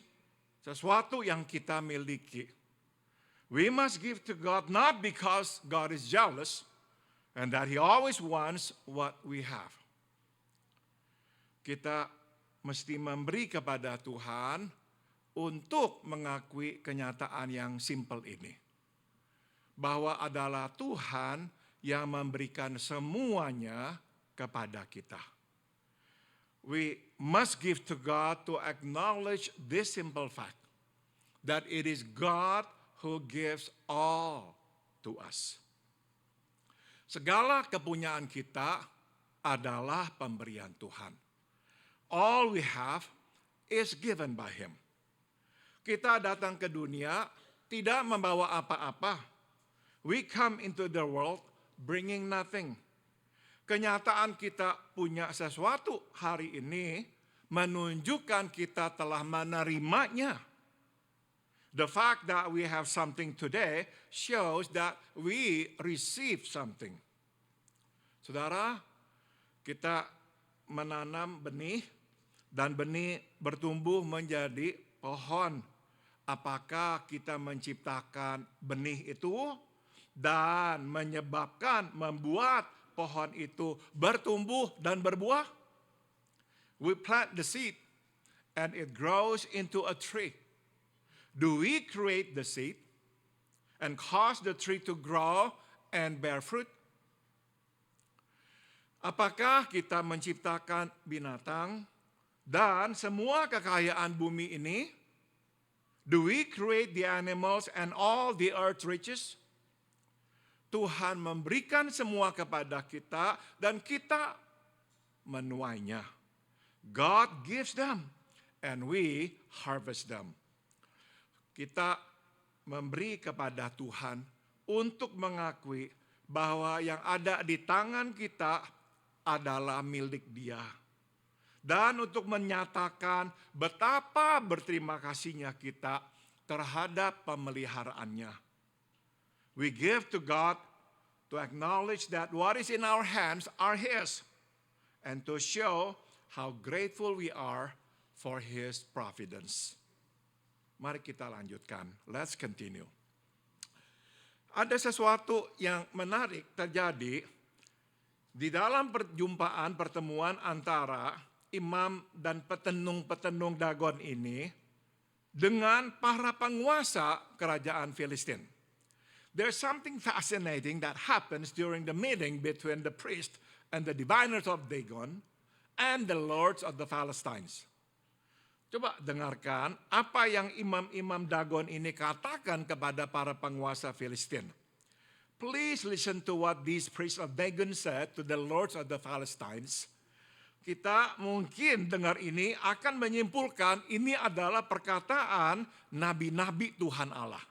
sesuatu yang kita miliki. We must give to God not because God is jealous and that He always wants what we have. Kita mesti memberi kepada Tuhan untuk mengakui kenyataan yang simpel ini. Bahwa adalah Tuhan yang memberikan semuanya kepada kita. We must give to God to acknowledge this simple fact. That it is God who gives all to us. Segala kepunyaan kita adalah pemberian Tuhan. All we have is given by Him. Kita datang ke dunia tidak membawa apa-apa. We come into the world bringing nothing. Kenyataan kita punya sesuatu hari ini menunjukkan kita telah menerimanya. The fact that we have something today shows that we receive something. Saudara, kita menanam benih dan benih bertumbuh menjadi pohon. Apakah kita menciptakan benih itu dan membuat pohon itu bertumbuh dan berbuah? We plant the seed and it grows into a tree. Do we create the seed and cause the tree to grow and bear fruit? Apakah kita menciptakan binatang dan semua kekayaan bumi ini? Do we create the animals and all the earth riches? Tuhan memberikan semua kepada kita dan kita menuainya. God gives them and we harvest them. Kita memberi kepada Tuhan untuk mengakui bahwa yang ada di tangan kita adalah milik Dia. Dan untuk menyatakan betapa berterima kasihnya kita terhadap pemeliharaannya. We give to God to acknowledge that what is in our hands are His, and to show how grateful we are for His providence. Mari kita lanjutkan. Let's continue. Ada sesuatu yang menarik terjadi di dalam pertemuan antara imam dan petenung-petenung Dagon ini dengan para penguasa kerajaan Filistin. There's something fascinating that happens during the meeting between the priest and the diviners of Dagon and the lords of the Philistines. Coba dengarkan apa yang imam-imam Dagon ini katakan kepada para penguasa Filistin. Please listen to what these priests of Dagon said to the lords of the Philistines. Kita mungkin dengar ini akan menyimpulkan ini adalah perkataan nabi-nabi Tuhan Allah.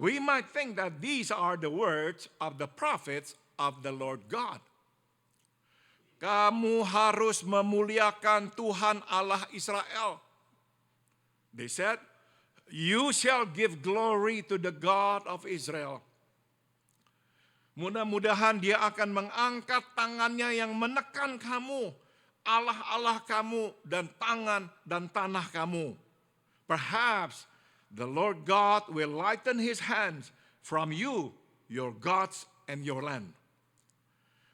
We might think that these are the words of the prophets of the Lord God. Kamu harus memuliakan Tuhan Allah Israel. They said, you shall give glory to the God of Israel. Mudah-mudahan Dia akan mengangkat tangannya yang menekan kamu, Allah-Allah kamu dan tangan dan tanah kamu. Perhaps the Lord God will lighten His hands from you, your gods and your land.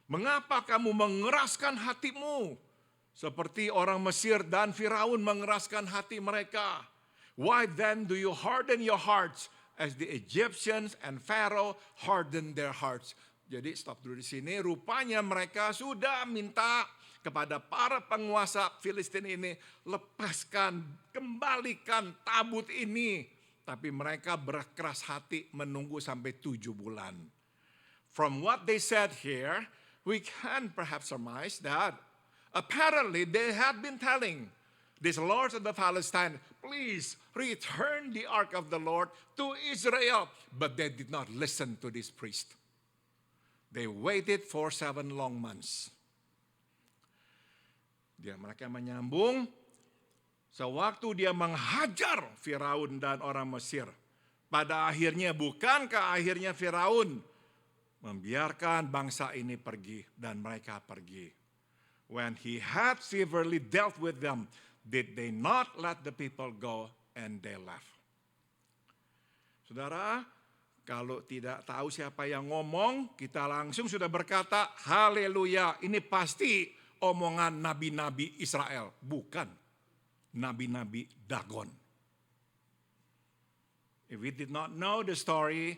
Mengapa kamu mengeraskan hatimu? Seperti orang Mesir dan Firaun mengeraskan hati mereka. Why then do you harden your hearts as the Egyptians and Pharaoh hardened their hearts? Jadi stop dulu di sini. Rupanya mereka sudah minta kepada para penguasa Filistin ini, lepaskan, kembalikan tabut ini. Tapi mereka berkeras hati menunggu sampai 7 bulan. From what they said here, we can perhaps surmise that apparently they had been telling these lords of the Palestine, please return the ark of the Lord to Israel. But they did not listen to this priest. They waited for 7 long months. Mereka menyambung, sewaktu dia menghajar Firaun dan orang Mesir. Pada akhirnya, bukankah akhirnya Firaun membiarkan bangsa ini pergi dan mereka pergi. When he had severely dealt with them, did they not let the people go and they left? Saudara, kalau tidak tahu siapa yang ngomong, kita langsung sudah berkata, haleluya, ini pasti omongan nabi-nabi Israel, bukan nabi-nabi Dagon. If we did not know the story,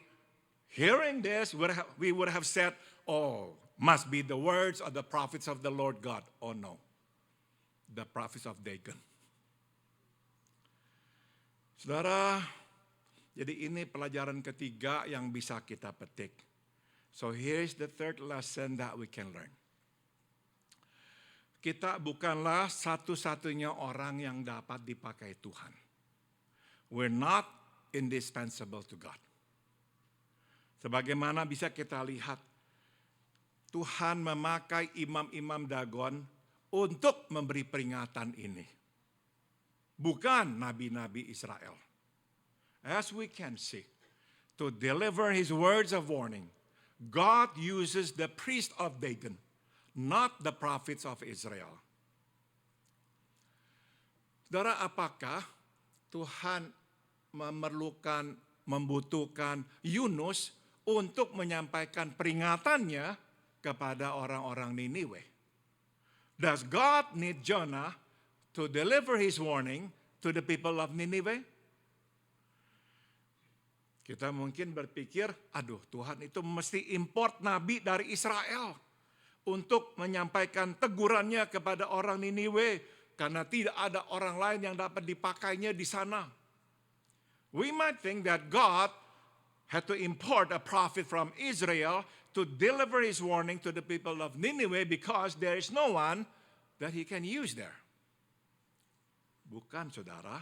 hearing this, we would have said, oh, must be the words of the prophets of the Lord God. Oh no, the prophets of Dagon. Saudara, jadi ini pelajaran ketiga yang bisa kita petik. So here's the third lesson that we can learn. Kita bukanlah satu-satunya orang yang dapat dipakai Tuhan. We're not indispensable to God. Sebagaimana bisa kita lihat, Tuhan memakai imam-imam Dagon untuk memberi peringatan ini. Bukan nabi-nabi Israel. As we can see, to deliver his words of warning, God uses the priest of Dagon, not the prophets of Israel. Saudara, apakah Tuhan membutuhkan Yunus untuk menyampaikan peringatannya kepada orang-orang Niniwe? Does God need Jonah to deliver his warning to the people of Nineveh? Kita mungkin berpikir, aduh Tuhan itu mesti import nabi dari Israel untuk menyampaikan tegurannya kepada orang Niniwe karena tidak ada orang lain yang dapat dipakainya di sana. We might think that God had to import a prophet from Israel to deliver his warning to the people of Nineveh because there is no one that he can use there. Bukan, saudara.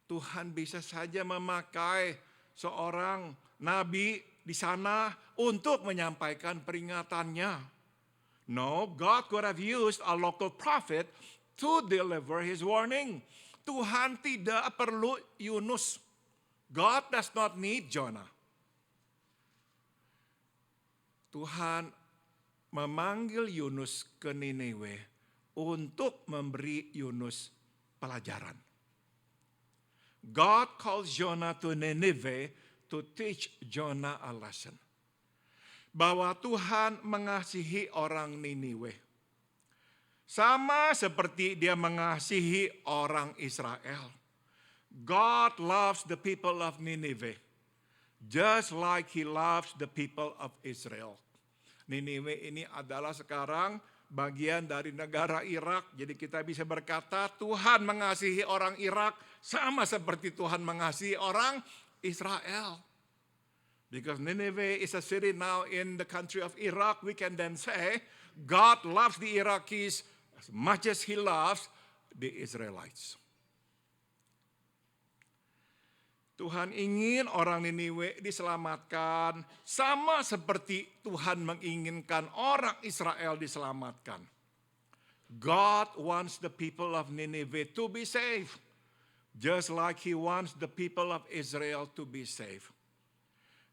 Tuhan bisa saja memakai seorang nabi di sana untuk menyampaikan peringatannya. No, God could have used a local prophet to deliver his warning. Tuhan tidak perlu Yunus. God does not need Jonah. Tuhan memanggil Yunus ke Niniwe untuk memberi Yunus pelajaran. God calls Jonah to Nineveh to teach Jonah a lesson. Bahwa Tuhan mengasihi orang Niniwe. Sama seperti dia mengasihi orang Israel. God loves the people of Nineveh. Just like he loves the people of Israel. Niniwe ini adalah sekarang bagian dari negara Irak. Jadi kita bisa berkata Tuhan mengasihi orang Irak sama seperti Tuhan mengasihi orang Israel. Because Nineveh is a city now in the country of Iraq, we can then say God loves the Iraqis as much as he loves the Israelites. Tuhan ingin orang Niniwe diselamatkan sama seperti Tuhan menginginkan orang Israel diselamatkan. God wants the people of Nineveh to be saved, just like he wants the people of Israel to be saved.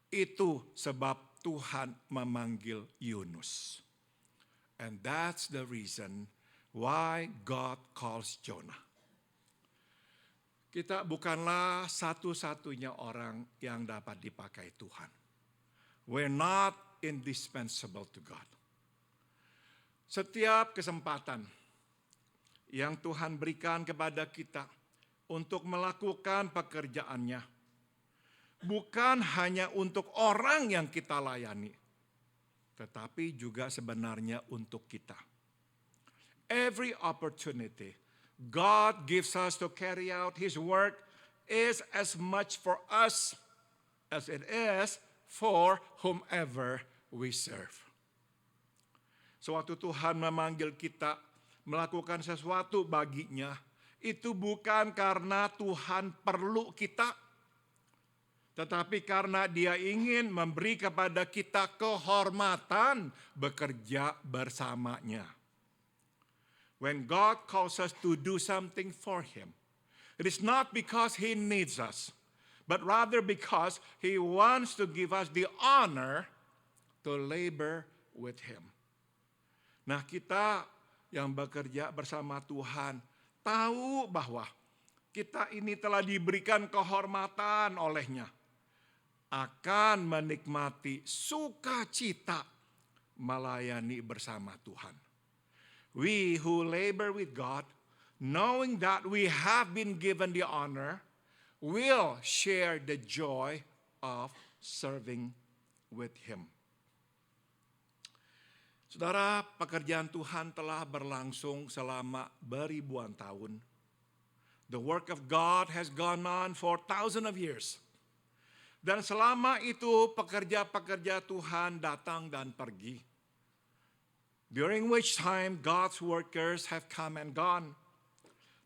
Itu sebab Tuhan memanggil Yunus. And that's the reason why God calls Jonah. Kita bukanlah satu-satunya orang yang dapat dipakai Tuhan. We're not indispensable to God. Setiap kesempatan yang Tuhan berikan kepada kita untuk melakukan pekerjaannya, bukan hanya untuk orang yang kita layani, tetapi juga sebenarnya untuk kita. Every opportunity God gives us to carry out his work is as much for us as it is for whomever we serve. Sewaktu Tuhan memanggil kita melakukan sesuatu baginya, itu bukan karena Tuhan perlu kita, tetapi karena dia ingin memberi kepada kita kehormatan bekerja bersamanya. When God calls us to do something for him, it is not because he needs us, but rather because he wants to give us the honor to labor with him. Nah, kita yang bekerja bersama Tuhan tahu bahwa kita ini telah diberikan kehormatan olehnya, akan menikmati sukacita melayani bersama Tuhan. We who labor with God, knowing that we have been given the honor, will share the joy of serving with him. Saudara, pekerjaan Tuhan telah berlangsung selama beribuan tahun. The work of God has gone on for thousands of years. Dan selama itu pekerja-pekerja Tuhan datang dan pergi. During which time God's workers have come and gone.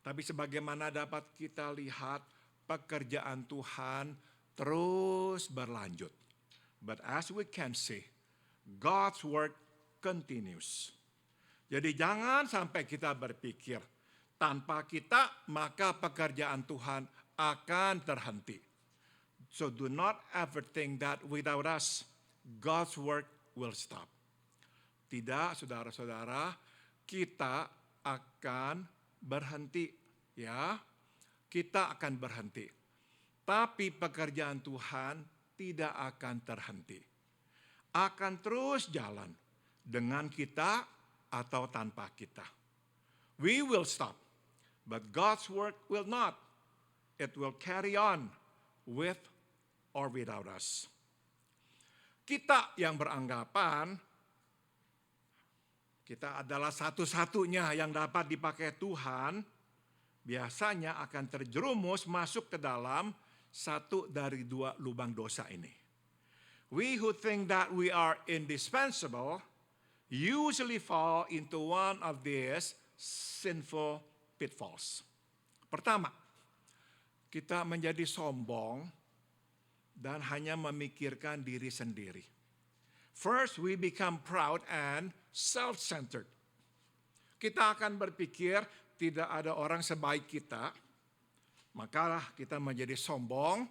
Tapi sebagaimana dapat kita lihat, pekerjaan Tuhan terus berlanjut. But as we can see, God's work continues. Jadi jangan sampai kita berpikir, tanpa kita maka pekerjaan Tuhan akan terhenti. So do not ever think that without us, God's work will stop. Tidak, saudara-saudara, kita akan berhenti, ya. Kita akan berhenti. Tapi pekerjaan Tuhan tidak akan terhenti. Akan terus jalan dengan kita atau tanpa kita. We will stop, but God's work will not. It will carry on with or without us. Kita yang beranggapan kita adalah satu-satunya yang dapat dipakai Tuhan, biasanya akan terjerumus masuk ke dalam satu dari dua lubang dosa ini. We who think that we are indispensable usually fall into one of these sinful pitfalls. Pertama, kita menjadi sombong dan hanya memikirkan diri sendiri. First, we become proud and self-centered. Kita akan berpikir tidak ada orang sebaik kita, maka kita menjadi sombong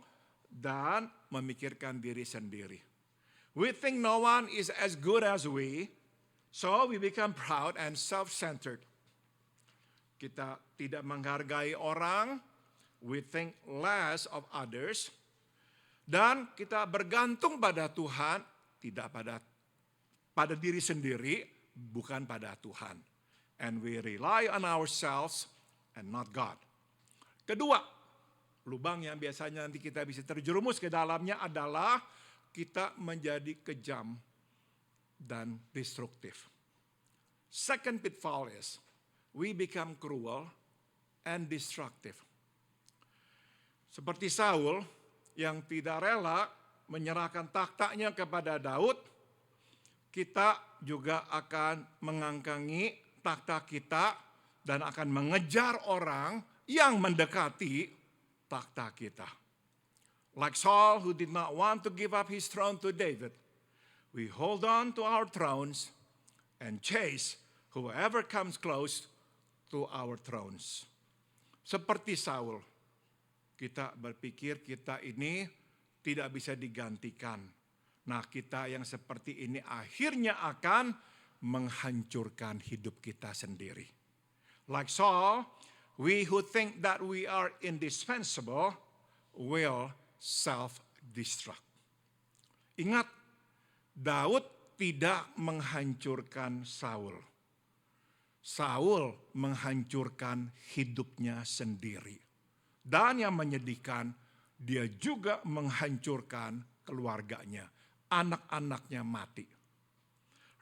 dan memikirkan diri sendiri. We think no one is as good as we, so we become proud and self-centered. Kita tidak menghargai orang, we think less of others, dan kita bergantung pada Tuhan, tidak pada diri sendiri, bukan pada Tuhan. And we rely on ourselves and not God. Kedua, lubang yang biasanya nanti kita bisa terjerumus ke dalamnya adalah kita menjadi kejam dan destruktif. Second pitfall is we become cruel and destructive. Seperti Saul yang tidak rela menyerahkan tahtanya kepada Daud, kita juga akan mengangkangi takhta kita dan akan mengejar orang yang mendekati takhta kita. Like Saul who did not want to give up his throne to David, we hold on to our thrones and chase whoever comes close to our thrones. Seperti Saul, kita berpikir kita ini tidak bisa digantikan. Nah, kita yang seperti ini akhirnya akan menghancurkan hidup kita sendiri. Like Saul, we who think that we are indispensable will self-destruct. Ingat, Daud tidak menghancurkan Saul. Saul menghancurkan hidupnya sendiri. Dan yang menyedihkan, dia juga menghancurkan keluarganya. Anak-anaknya mati.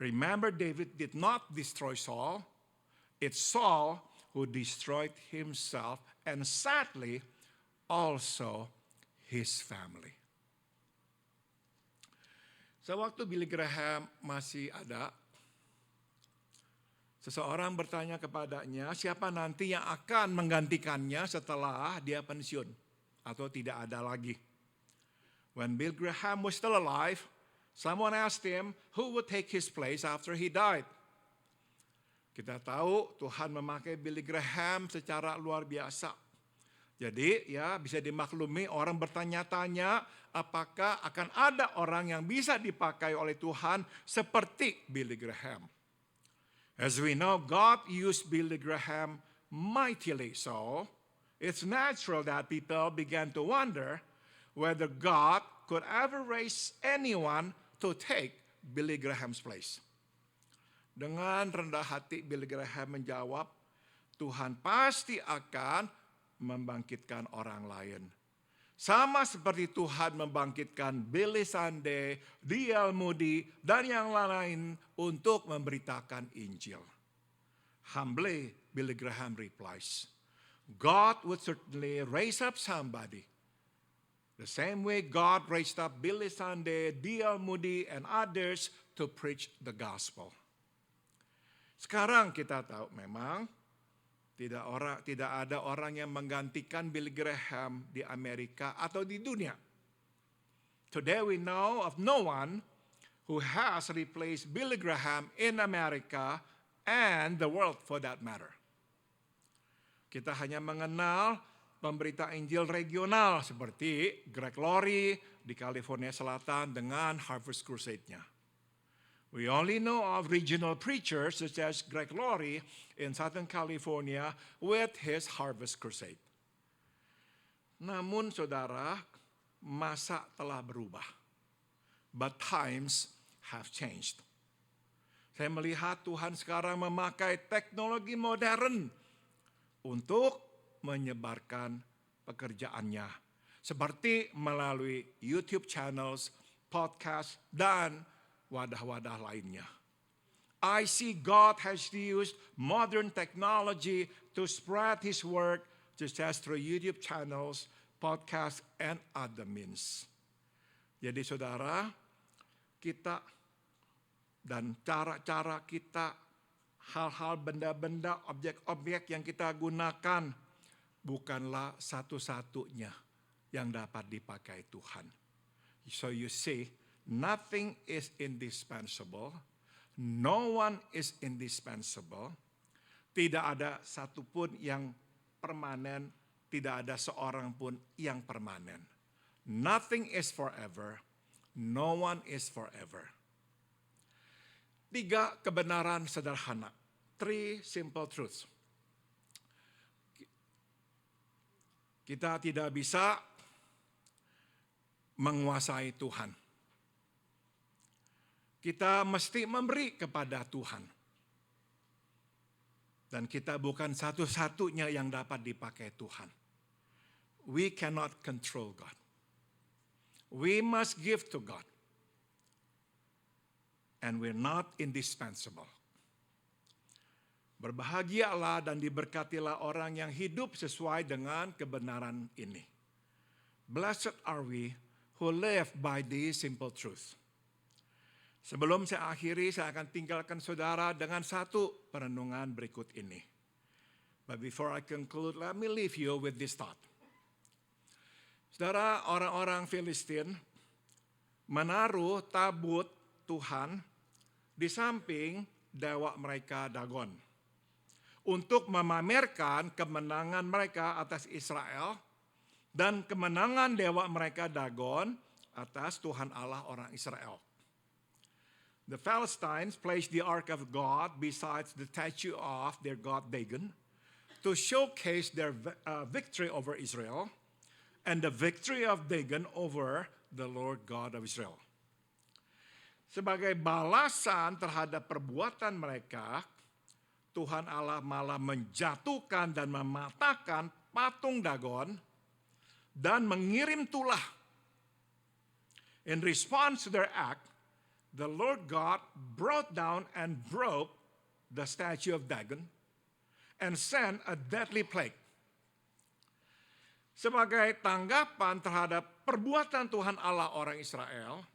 Remember, David did not destroy Saul. It's Saul who destroyed himself and sadly also his family. Sewaktu Billy Graham masih ada, seseorang bertanya kepadanya, siapa nanti yang akan menggantikannya setelah dia pensiun atau tidak ada lagi. When Bill Graham was still alive, someone asked him who would take his place after he died. Kita tahu Tuhan memakai Billy Graham secara luar biasa. Jadi ya bisa dimaklumi orang bertanya-tanya apakah akan ada orang yang bisa dipakai oleh Tuhan seperti Billy Graham. As we know, God used Billy Graham mightily, so it's natural that people began to wonder whether God could ever raise anyone to take Billy Graham's place. Dengan rendah hati Billy Graham menjawab, Tuhan pasti akan membangkitkan orang lain. Sama seperti Tuhan membangkitkan Billy Sunday, D.L. Moody, dan yang lain untuk memberitakan Injil. Humbly, Billy Graham replies, God would certainly raise up somebody. The same way God raised up Billy Sunday, D.L. Moody, and others to preach the gospel. Sekarang kita tahu memang tidak ada orang yang menggantikan Billy Graham di Amerika atau di dunia. Today we know of no one who has replaced Billy Graham in America and the world for that matter. Kita hanya mengenal pemberita Injil regional seperti Greg Laurie di California Selatan dengan Harvest Crusade-nya. We only know of regional preachers such as Greg Laurie in Southern California with his Harvest Crusade. Namun saudara, masa telah berubah. But times have changed. Saya melihat Tuhan sekarang memakai teknologi modern untuk menyebarkan pekerjaannya. Seperti melalui YouTube channels, podcast, dan wadah-wadah lainnya. I see God has used modern technology to spread His work just as through YouTube channels, podcasts, and other means. Jadi saudara, kita dan cara-cara kita, hal-hal benda-benda, objek-objek yang kita gunakan bukanlah satu-satunya yang dapat dipakai Tuhan. So you see, nothing is indispensable. No one is indispensable. Tidak ada satupun yang permanen, tidak ada seorang pun yang permanen. Nothing is forever. No one is forever. 3 kebenaran sederhana. 3 simple truths. Kita tidak bisa menguasai Tuhan. Kita mesti memberi kepada Tuhan. Dan kita bukan satu-satunya yang dapat dipakai Tuhan. We cannot control God. We must give to God. And we're not indispensable. Berbahagialah dan diberkatilah orang yang hidup sesuai dengan kebenaran ini. Blessed are we who live by these simple truths. Sebelum saya akhiri, saya akan tinggalkan saudara dengan satu perenungan berikut ini. But before I conclude, let me leave you with this thought. Saudara, orang-orang Filistin menaruh tabut Tuhan di samping dewa mereka Dagon untuk memamerkan kemenangan mereka atas Israel dan kemenangan dewa mereka Dagon atas Tuhan Allah orang Israel. The Philistines placed the Ark of God beside the statue of their god Dagon to showcase their victory over Israel and the victory of Dagon over the Lord God of Israel. Sebagai balasan terhadap perbuatan mereka, Tuhan Allah malah menjatuhkan dan mematahkan patung Dagon dan mengirim tulah. In response to their act, the Lord God brought down and broke the statue of Dagon and sent a deadly plague. Sebagai tanggapan terhadap perbuatan Tuhan Allah orang Israel,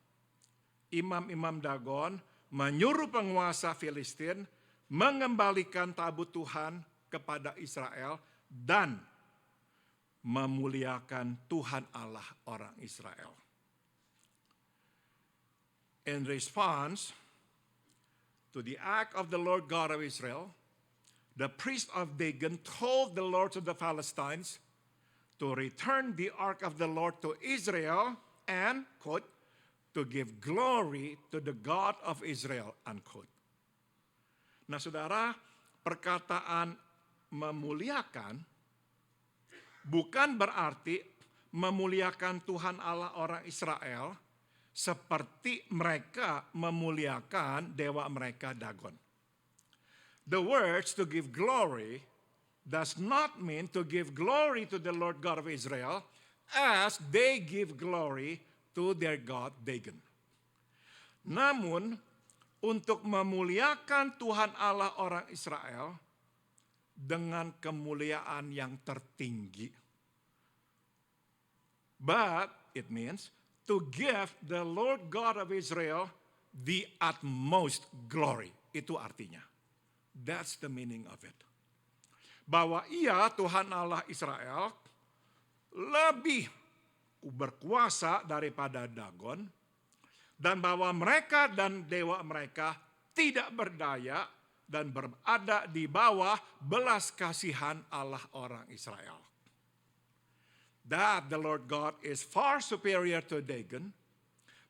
imam-imam Dagon menyuruh penguasa Filistin mengembalikan tabut Tuhan kepada Israel dan memuliakan Tuhan Allah orang Israel. In response to the act of the Lord God of Israel, the priest of Dagon told the Lord of the Philistines to return the ark of the Lord to Israel and, quote, to give glory to the God of Israel, unquote. Nah saudara, perkataan memuliakan bukan berarti memuliakan Tuhan Allah orang Israel seperti mereka memuliakan dewa mereka Dagon. The words to give glory does not mean to give glory to the Lord God of Israel as they give glory to their God Dagon. Namun, untuk memuliakan Tuhan Allah orang Israel dengan kemuliaan yang tertinggi. But it means to give the Lord God of Israel the utmost glory. Itu artinya. That's the meaning of it. Bahwa ia Tuhan Allah Israel lebih berkuasa daripada Dagon, dan bahwa mereka dan dewa mereka tidak berdaya dan berada di bawah belas kasihan Allah orang Israel. That the Lord God is far superior to Dagon,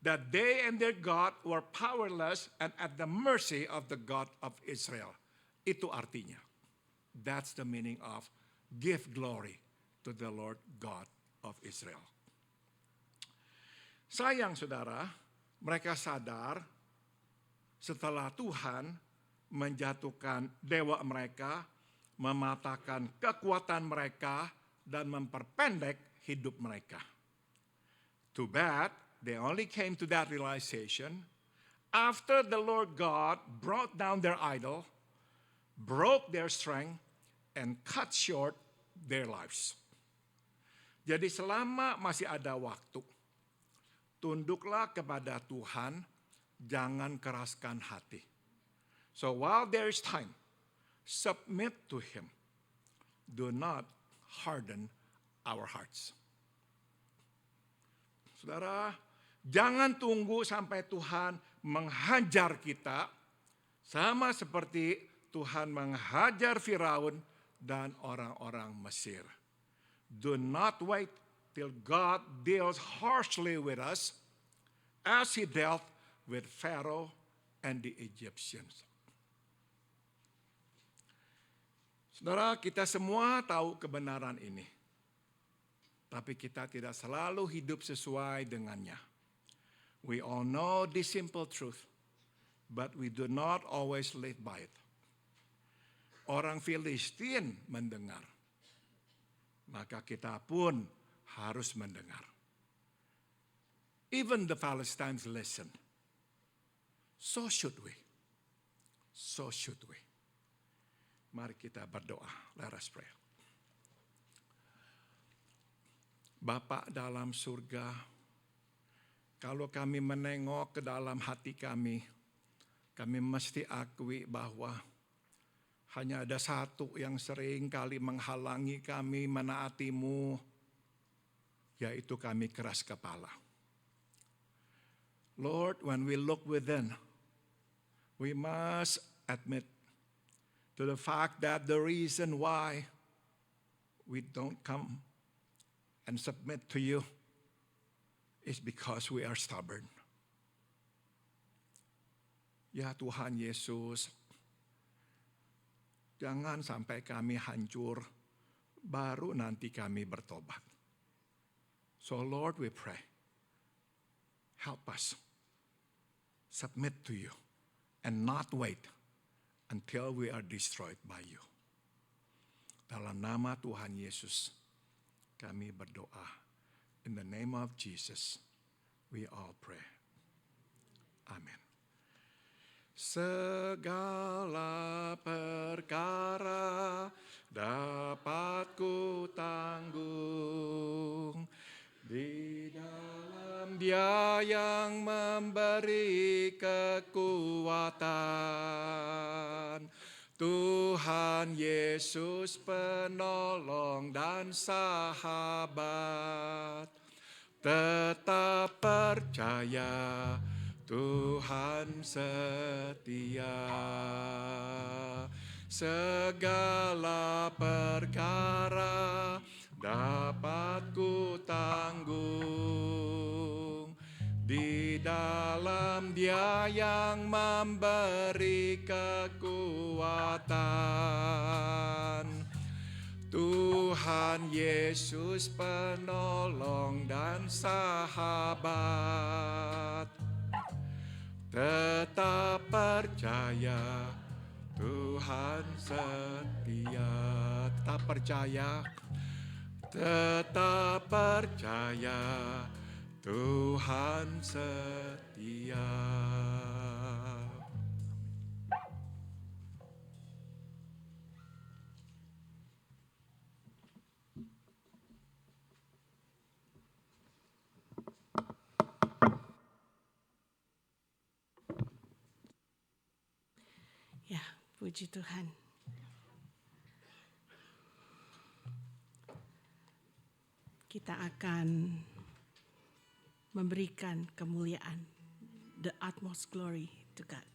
that they and their God were powerless and at the mercy of the God of Israel. Itu artinya. That's the meaning of give glory to the Lord God of Israel. Sayang saudara, mereka sadar setelah Tuhan menjatuhkan dewa mereka, mematahkan kekuatan mereka, dan memperpendek hidup mereka. Too bad, they only came to that realization after the Lord God brought down their idol, broke their strength, and cut short their lives. Jadi selama masih ada waktu, tunduklah kepada Tuhan, jangan keraskan hati. So while there is time, submit to Him. Do not harden our hearts. Saudara, jangan tunggu sampai Tuhan menghajar kita, sama seperti Tuhan menghajar Firaun dan orang-orang Mesir. Do not wait till God deals harshly with us as He dealt with Pharaoh and the Egyptians. Saudara, kita semua tahu kebenaran ini. Tapi kita tidak selalu hidup sesuai dengannya. We all know this simple truth, but we do not always live by it. Orang Filistin mendengar, maka kita pun harus mendengar. Even the Palestinians listen. So should we. So should we. Mari kita berdoa. Let us pray. Bapa dalam surga, kalau kami menengok ke dalam hati kami mesti akui bahwa hanya ada satu yang sering kali menghalangi kami menaati-Mu, yaitu kami keras kepala. Lord, when we look within, we must admit to the fact that the reason why we don't come and submit to You is because we are stubborn. Ya Tuhan Yesus, jangan sampai kami hancur, baru nanti kami bertobat. So Lord, we pray, help us submit to You and not wait until we are destroyed by You. Dalam nama Tuhan Yesus, kami berdoa. In the name of Jesus, we all pray. Amen. Segala perkara dapat ku tanggung di dalam Dia yang memberi kekuatan. Tuhan Yesus penolong dan sahabat, tetap percaya Tuhan setia. Segala perkara dapat ku tanggung di dalam Dia yang memberi kekuatan. Tuhan Yesus penolong dan sahabat, tetap percaya Tuhan setia. Tetap percaya, tetap percaya Tuhan setia. Ya, puji Tuhan. Kita akan memberikan kemuliaan, the utmost glory to God.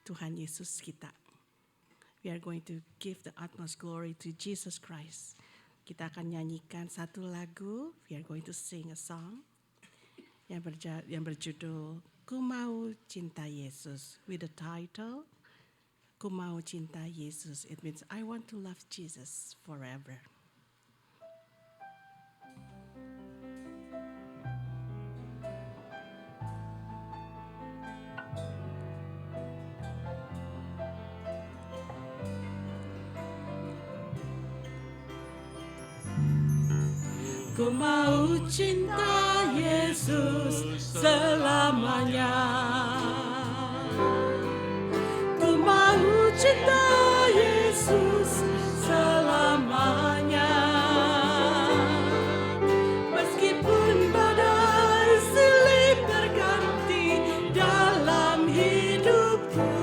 Tuhan Yesus kita. We are going to give the utmost glory to Jesus Christ. Kita akan nyanyikan satu lagu. We are going to sing a song yang berjudul Ku Mau Cinta Yesus, with the title Ku Mau Cinta Yesus. It means I want to love Jesus forever. Ku mau cinta Yesus selamanya. Ku mau cinta Yesus selamanya. Meskipun badai silih berganti dalam hidupku,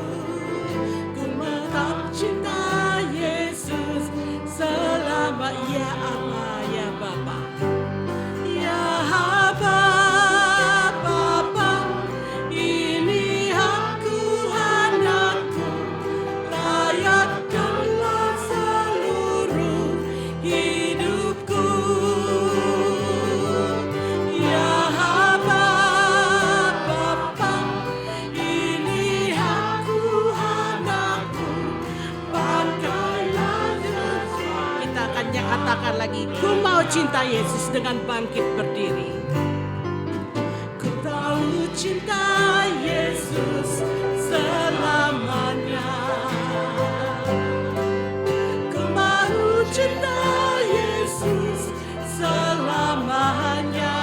ku tetap cinta Yesus selama. Ya Allah, ya Bapa. Katakan lagi, ku mau cinta Yesus dengan bangkit berdiri. Ku tahu cinta Yesus selamanya. Ku mau cinta Yesus selamanya.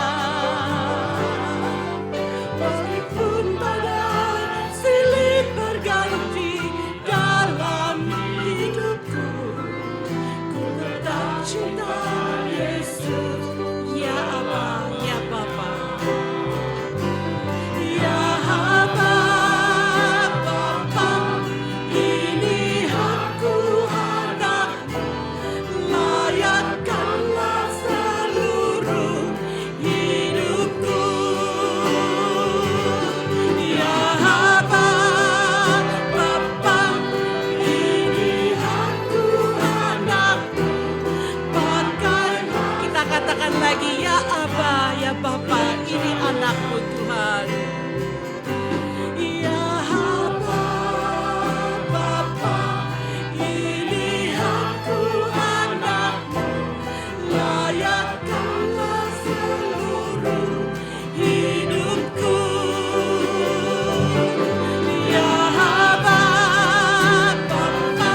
Meskipun badai silih berganti dalam hidupku, cinta Yesus, ya Allah, ya Bapa. Ya Bapa, Bapa, ini aku anakmu, layakkanlah seluruh hidupku. Ya Bapa, Bapa, ini aku anakmu. Kita katakan lagi, ya Aba, ya Bapa, ini anakmu Tuhan. Ya Aba, Bapa, ini aku anakmu, layakkanlah seluruh hidupku. Ya Aba, Bapa,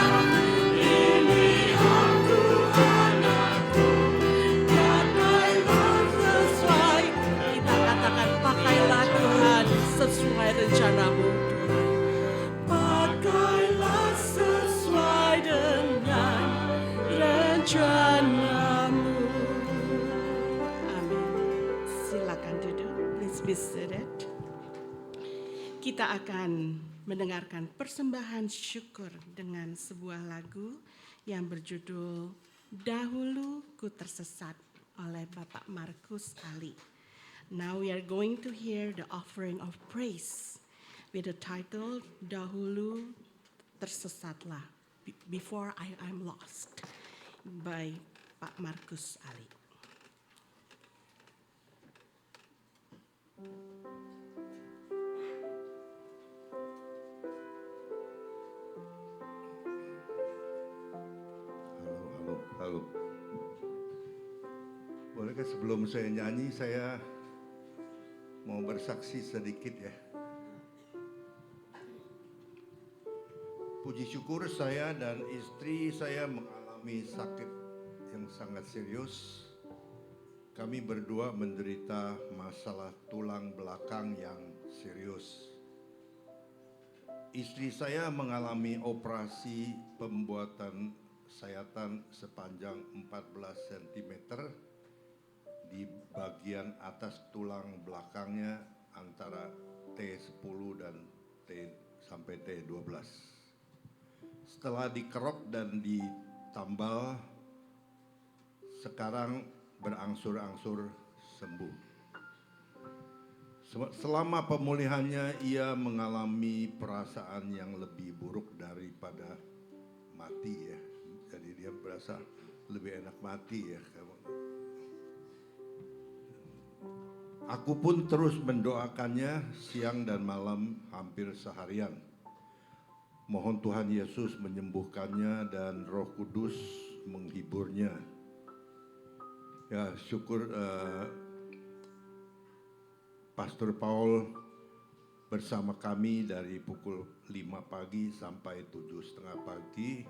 ini aku anakmu. Sesuai, kita katakan pakailah Tuhan sesuai rencanamu Tuhan. Pakailah sesuai dengan rencanamu. Amin. Silakan duduk. Please be seated. Kita akan mendengarkan persembahan syukur dengan sebuah lagu yang berjudul Dahulu Ku Tersesat oleh Bapak Markus Ali. Now we are going to hear the offering of praise with the title Dahulu Tersesatlah, Before I Am Lost by Pak Markus Ali. Halo. Bolehkah sebelum saya nyanyi, saya mau bersaksi sedikit ya. Puji syukur saya dan istri saya mengalami sakit yang sangat serius. Kami berdua menderita masalah tulang belakang yang serius. Istri saya mengalami operasi pembuatan sayatan sepanjang 14 cm di bagian atas tulang belakangnya antara T10 dan sampai T12. Setelah dikerok dan ditambal, sekarang berangsur-angsur sembuh. Selama pemulihannya ia mengalami perasaan yang lebih buruk daripada mati ya. Jadi dia berasa lebih enak mati ya. Aku pun terus mendoakannya siang dan malam hampir seharian. Mohon Tuhan Yesus menyembuhkannya dan Roh Kudus menghiburnya. Ya, syukur Pastor Paul bersama kami dari pukul 5 pagi sampai 7:30 pagi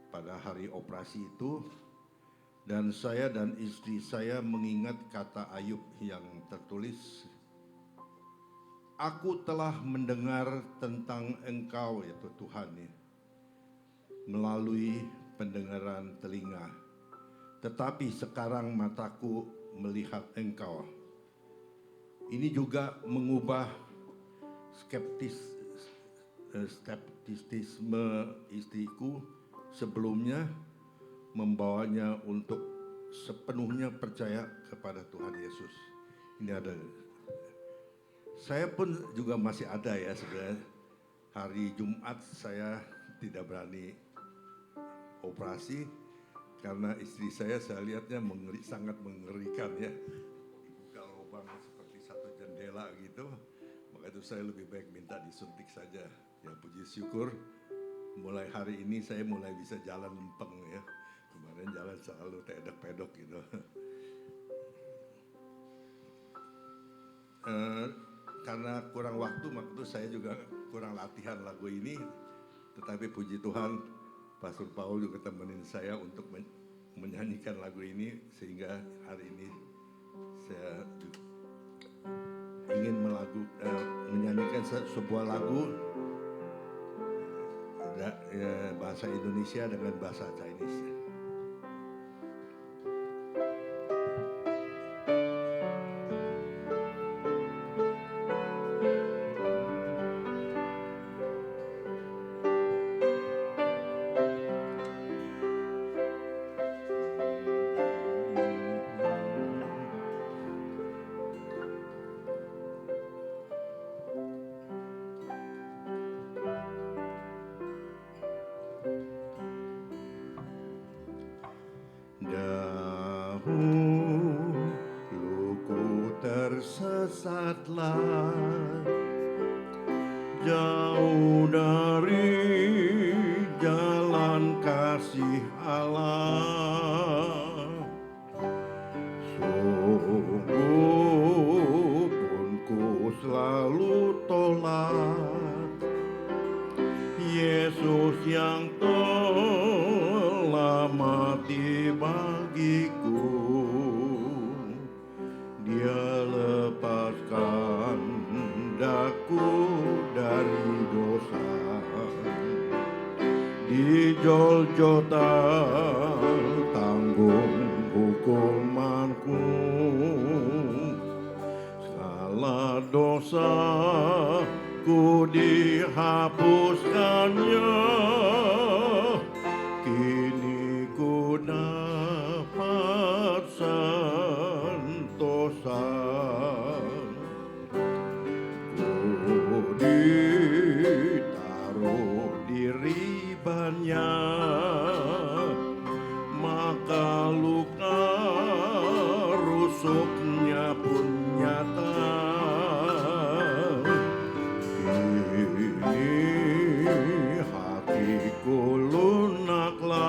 pada hari operasi itu. Dan saya dan istri saya mengingat kata Ayub yang tertulis, aku telah mendengar tentang Engkau, yaitu Tuhan ya, melalui pendengaran telinga. Tetapi sekarang mataku melihat Engkau. Ini juga mengubah skeptisisme istriku sebelumnya, membawanya untuk sepenuhnya percaya kepada Tuhan Yesus. Ini ada. Saya pun juga masih ada ya sebenarnya. Hari Jumat saya tidak berani operasi karena istri saya lihatnya sangat mengerikan ya. Buka lubang seperti satu jendela gitu. Maka itu saya lebih baik minta disuntik saja. Ya puji syukur mulai hari ini saya mulai bisa jalan lempeng ya. Kemarin jalan selalu pedok gitu. Karena kurang waktu, waktu saya juga kurang latihan lagu ini. Tetapi puji Tuhan, Pastor Paul juga temenin saya untuk menyanyikan lagu ini. Sehingga hari ini saya ingin menyanyikan sebuah lagu bahasa Indonesia dengan bahasa Chinese. Tersesatlah jauh dari jalan kasih Allah. Sungguh pun ku selalu tolak Yesus yang telah mati bagiku. Dia lepaskan daku dari dosa, di Golgota tanggung hukumanku. Segala dosaku dihapuskannya, kini ku dapat ku ditaruh di ribannya, maka luka rusuknya pun nyata. Kini hatiku lunaklah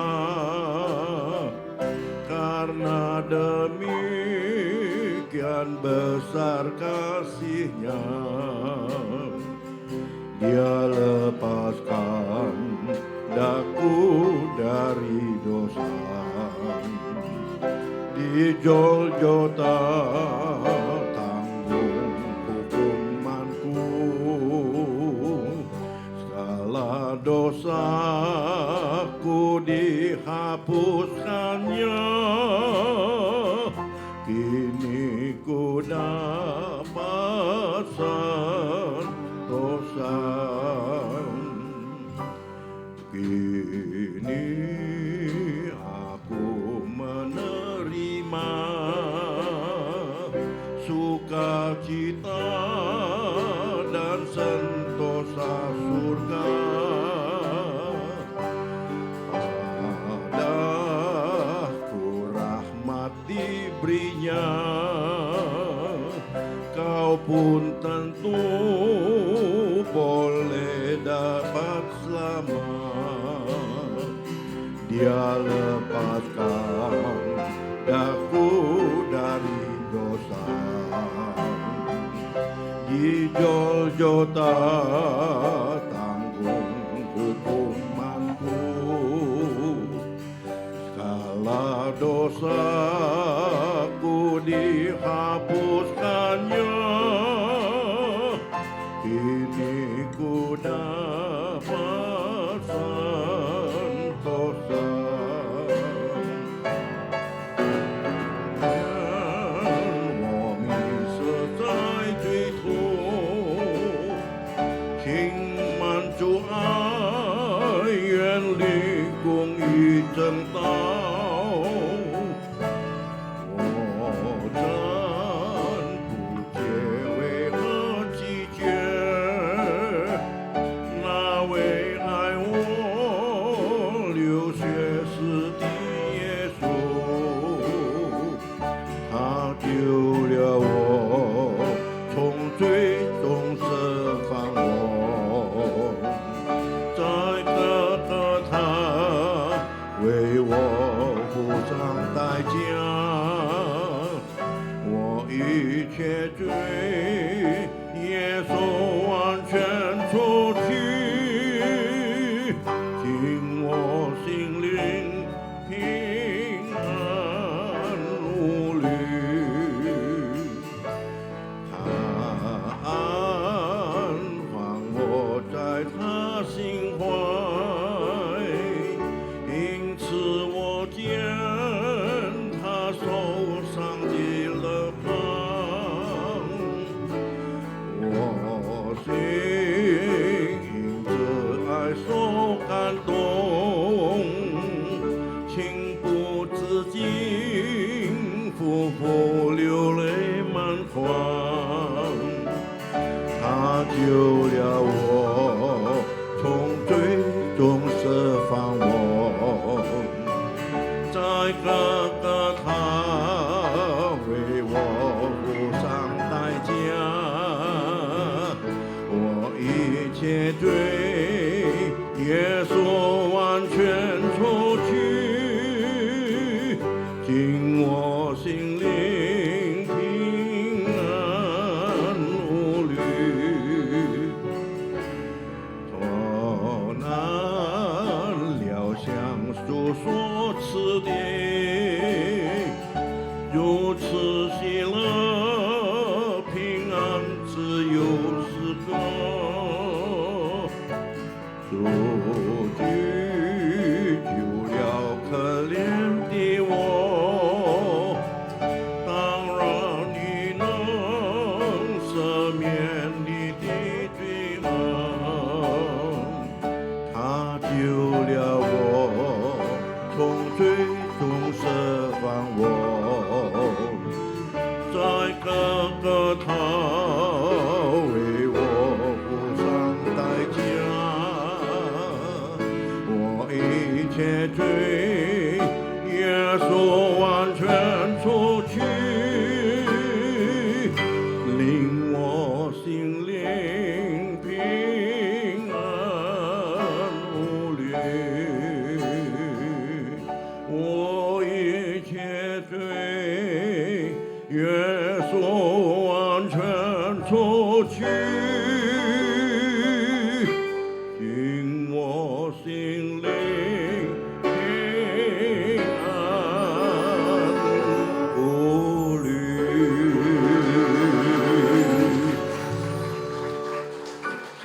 karena demikian besar kasih-Nya. Dia lepaskan daku dari dosa, di Golgota tanggung hukumanku. Segala dosaku dihapuskannya, kini ku dapat sentosa. Kini aku menerima sukacita pun tentu boleh dapat selamat. Dia lepaskan daku dari dosa. Di Golgota tanggung hukumanku, segala dosaku dihapuskannya. Kini ku dapat sentosa.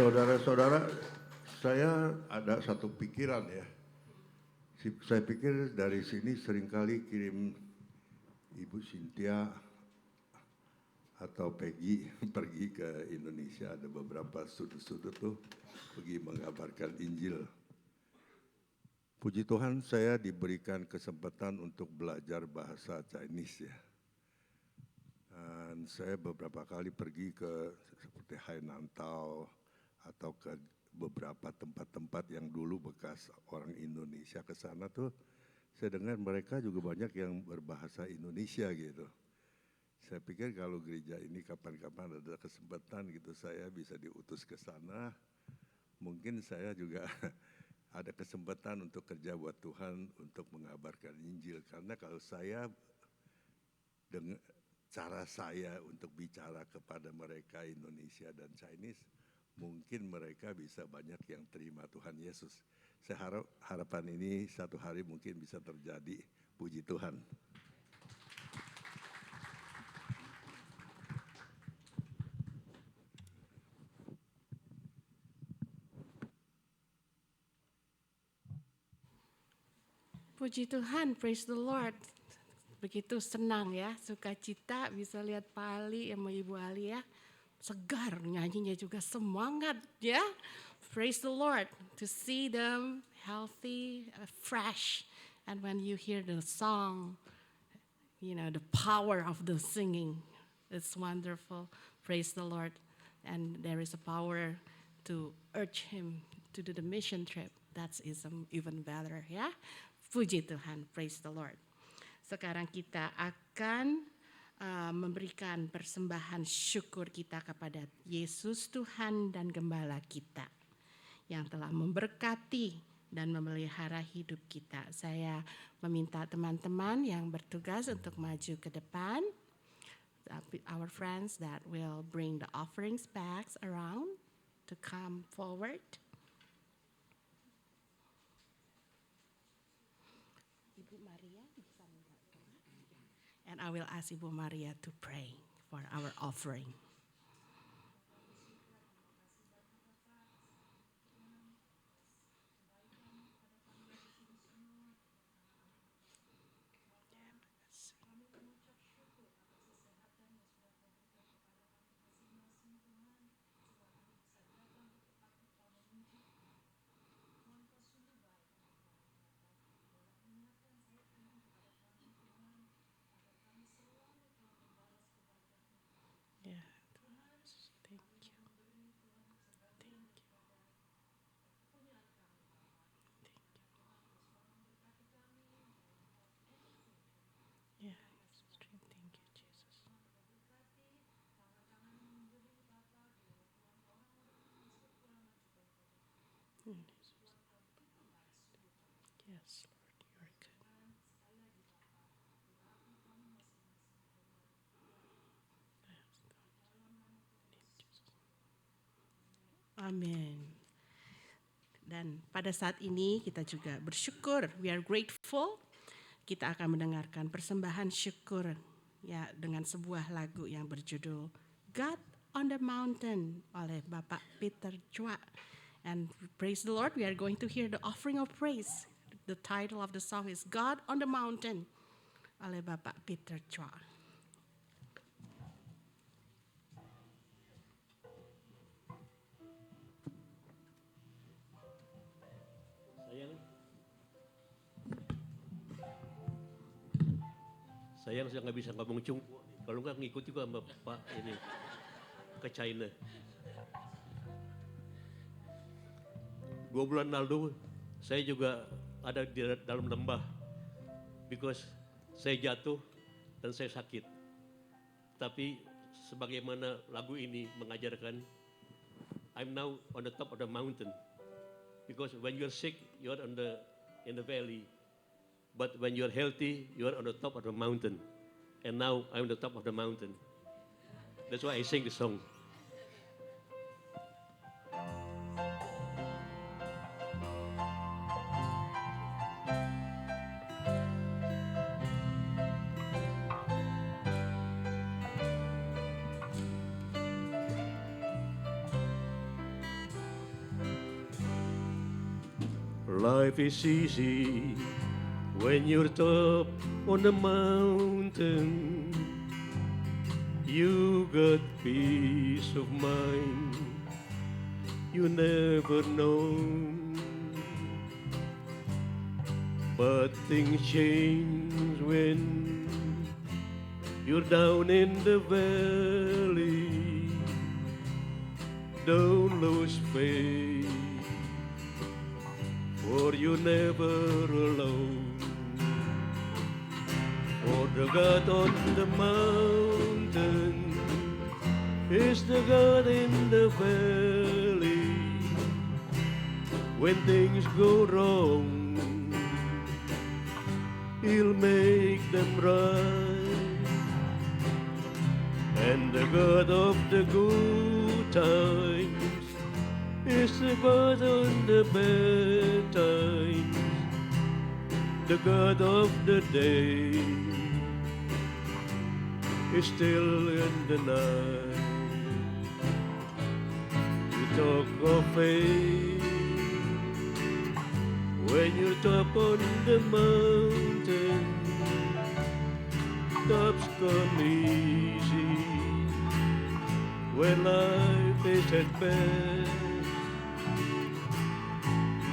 Saudara-saudara, saya ada satu pikiran ya. Saya pikir dari sini seringkali kirim Ibu Cynthia atau Peggy pergi ke Indonesia, ada beberapa sudut-sudut tuh pergi mengabarkan Injil. Puji Tuhan saya diberikan kesempatan untuk belajar bahasa Chinese ya. Dan saya beberapa kali pergi ke seperti Hainantau atau ke beberapa tempat-tempat yang dulu bekas orang Indonesia ke sana tuh, saya dengar mereka juga banyak yang berbahasa Indonesia gitu. Saya pikir kalau gereja ini kapan-kapan ada kesempatan gitu saya bisa diutus ke sana, mungkin saya juga ada kesempatan untuk kerja buat Tuhan untuk mengabarkan Injil. Karena kalau saya dengan cara saya untuk bicara kepada mereka Indonesia dan Chinese, mungkin mereka bisa banyak yang terima Tuhan Yesus. Saya harap harapan ini satu hari mungkin bisa terjadi. Puji Tuhan. Puji Tuhan, praise the Lord. Begitu senang ya, sukacita bisa lihat Pak Ali sama Ibu Ali ya. Segar, nyanyinya juga semangat ya. Praise the Lord, to see them healthy, fresh. And when you hear the song, you know, the power of the singing, it's wonderful. Praise the Lord. And there is a power to urge him to do the mission trip. That's even better ya. Puji Tuhan, praise the Lord. Sekarang kita akan memberikan persembahan syukur kita kepada Yesus Tuhan dan Gembala kita yang telah memberkati dan memelihara hidup kita. Saya meminta teman-teman yang bertugas untuk maju ke depan. Our friends that will bring the offerings bags around to come forward. And I will ask Ibu Maria to pray for our offering. Yeah. Thank you. Yeah. Thank you, Jesus. Yes, Lord, you are good. Amin. Dan pada saat ini kita juga bersyukur, we are grateful. Kita akan mendengarkan persembahan syukur ya dengan sebuah lagu yang berjudul God on the Mountain oleh Bapak Peter Chua. And praise the Lord, we are going to hear the offering of praise. The title of the song is God on the Mountain oleh Bapak Peter Chua. Sayang saya nggak bisa ngomong Cungpo. Kalau nggak ngikut juga sama Pak ini ke China. 2 bulan lalu saya juga ada di dalam lembah, because saya jatuh dan saya sakit. Tapi sebagaimana lagu ini mengajarkan, I'm now on the top of the mountain. Because when you're sick, you're in the valley. But when you're healthy, you're on the top of the mountain. And now I'm on the top of the mountain. That's why I sing the song. Life is easy when you're top on the mountain. You got peace of mind you never known. But things change when you're down in the valley. Don't lose faith, for you're never alone. For the God on the mountain is the God in the valley. When things go wrong, He'll make them right. And the God of the good times is the God on the bad times, the God of the day is still in the night. You talk of faith when you're top on the mountain. Tops come easy when life is at best.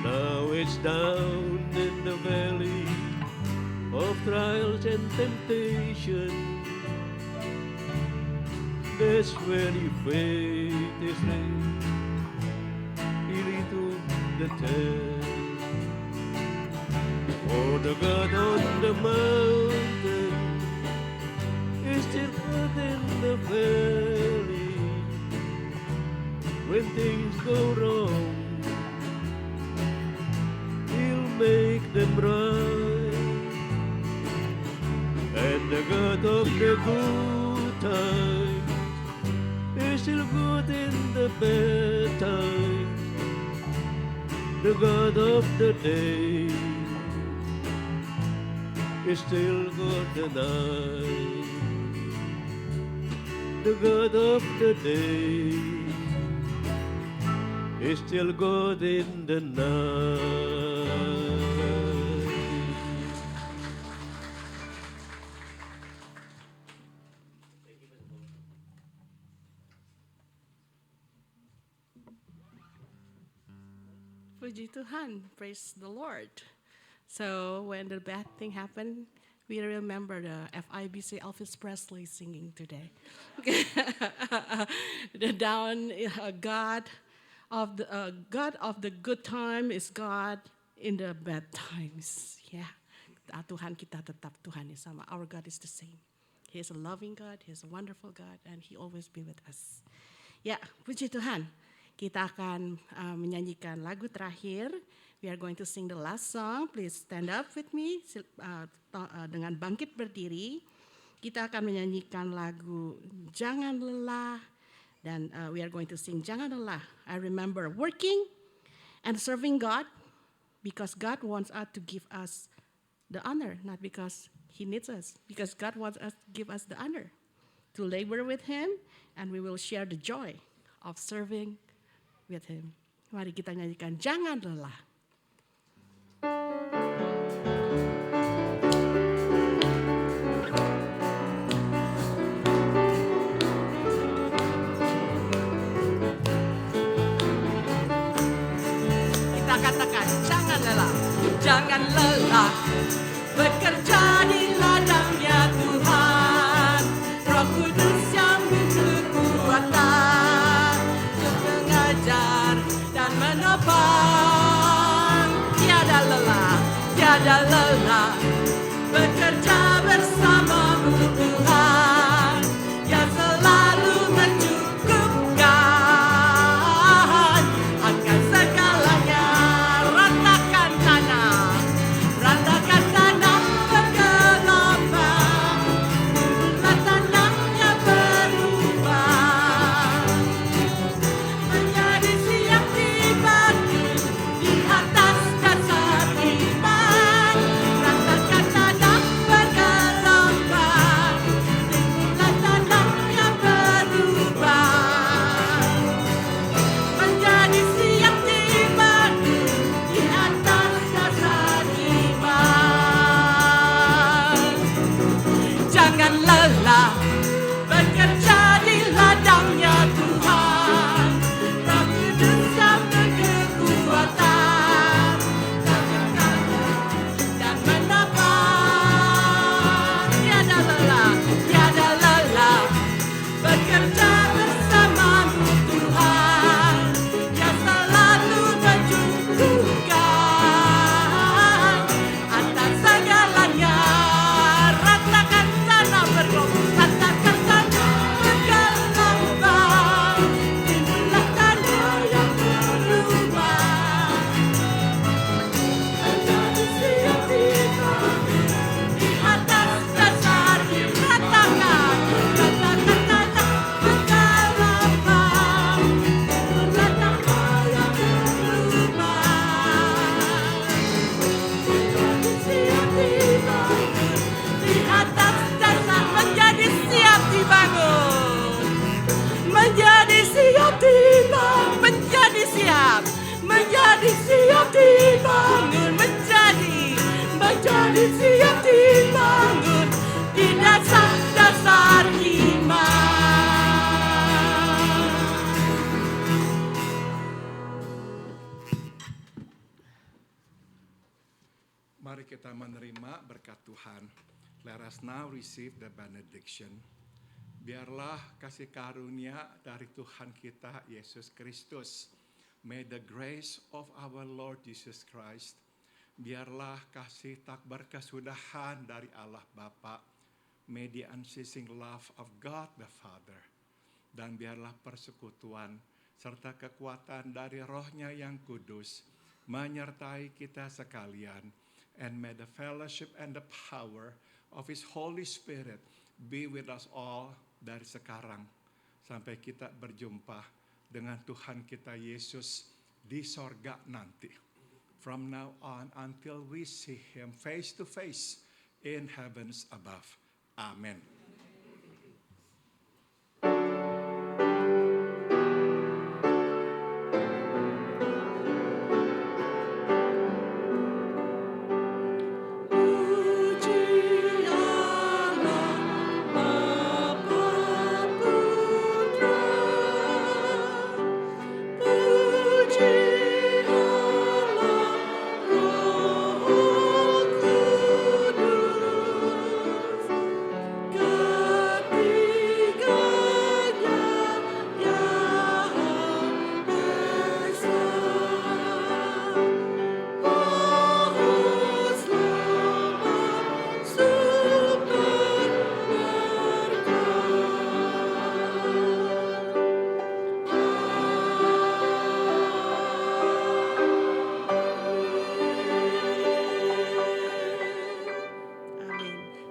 Now it's down in the valley of trials and temptation. That's when your faith is laid really to the test. Oh, the God on the mountain is still good in the valley. When things go wrong, He'll make them right. And the God of the good times is still good in the bad times, the God of the day is still good tonight. The God of the day is still good in the night. Puji Tuhan, praise the Lord. So when the bad thing happened, we remember the FIBC Elvis Presley singing today. The down God of the good time is God in the bad times. Yeah, Tuhan kita tetap Tuhan yang sama. Our God is the same. He is a loving God, He is a wonderful God, and He always be with us. Ya, puji Tuhan. Kita akan menyanyikan lagu terakhir. We are going to sing the last song. Please stand up with me. Dengan bangkit berdiri, kita akan menyanyikan lagu Jangan Lelah. Dan we are going to sing Jangan Lelah. I remember working and serving God because God wants us to give us the honor, not because He needs us. Because God wants us to give us the honor to labor with Him, and we will share the joy of serving with Him. Mari kita nyanyikan Jangan Lelah. Kita katakan jangan lelah, jangan lelah bekerja di ladangnya Tuhan. Roh Kudus yang memberi kekuatan untuk mengajar dan menopang. Tiada lelah bekerja bersamamu Tuhan yang selalu mencukupkan akan segalanya. Ratakan tanah bergelombang, bulan tanahnya berubah menjadi siap dibangun di atas dasar iman. Ratakan tanah bergelombang, bulan tanahnya berubah menjadi siap dibangun di atas dasar iman. Jangan lelah bekerja di ladangnya Tuhan. Roh Kudus yang berkekuatan dan menopang. Tiada lelah bekerja bersamamu Tuhan yang selalu mencukupkan atas segalanya. Ratakan tanah bergelombang, Adit siap dibangun di dasar-dasar iman. Mari kita menerima berkat Tuhan. Let us now receive the benediction. Biarlah kasih karunia dari Tuhan kita Yesus Kristus. May the grace of our Lord Jesus Christ. Biarlah kasih tak berkesudahan dari Allah Bapa. May the unceasing love of God the Father. Dan biarlah persekutuan serta kekuatan dari Roh-Nya yang kudus menyertai kita sekalian. And may the fellowship and the power of His Holy Spirit be with us all dari sekarang sampai kita berjumpa dengan Tuhan kita Yesus di sorga nanti. From now on until we see Him face to face in heavens above. Amen. Amin.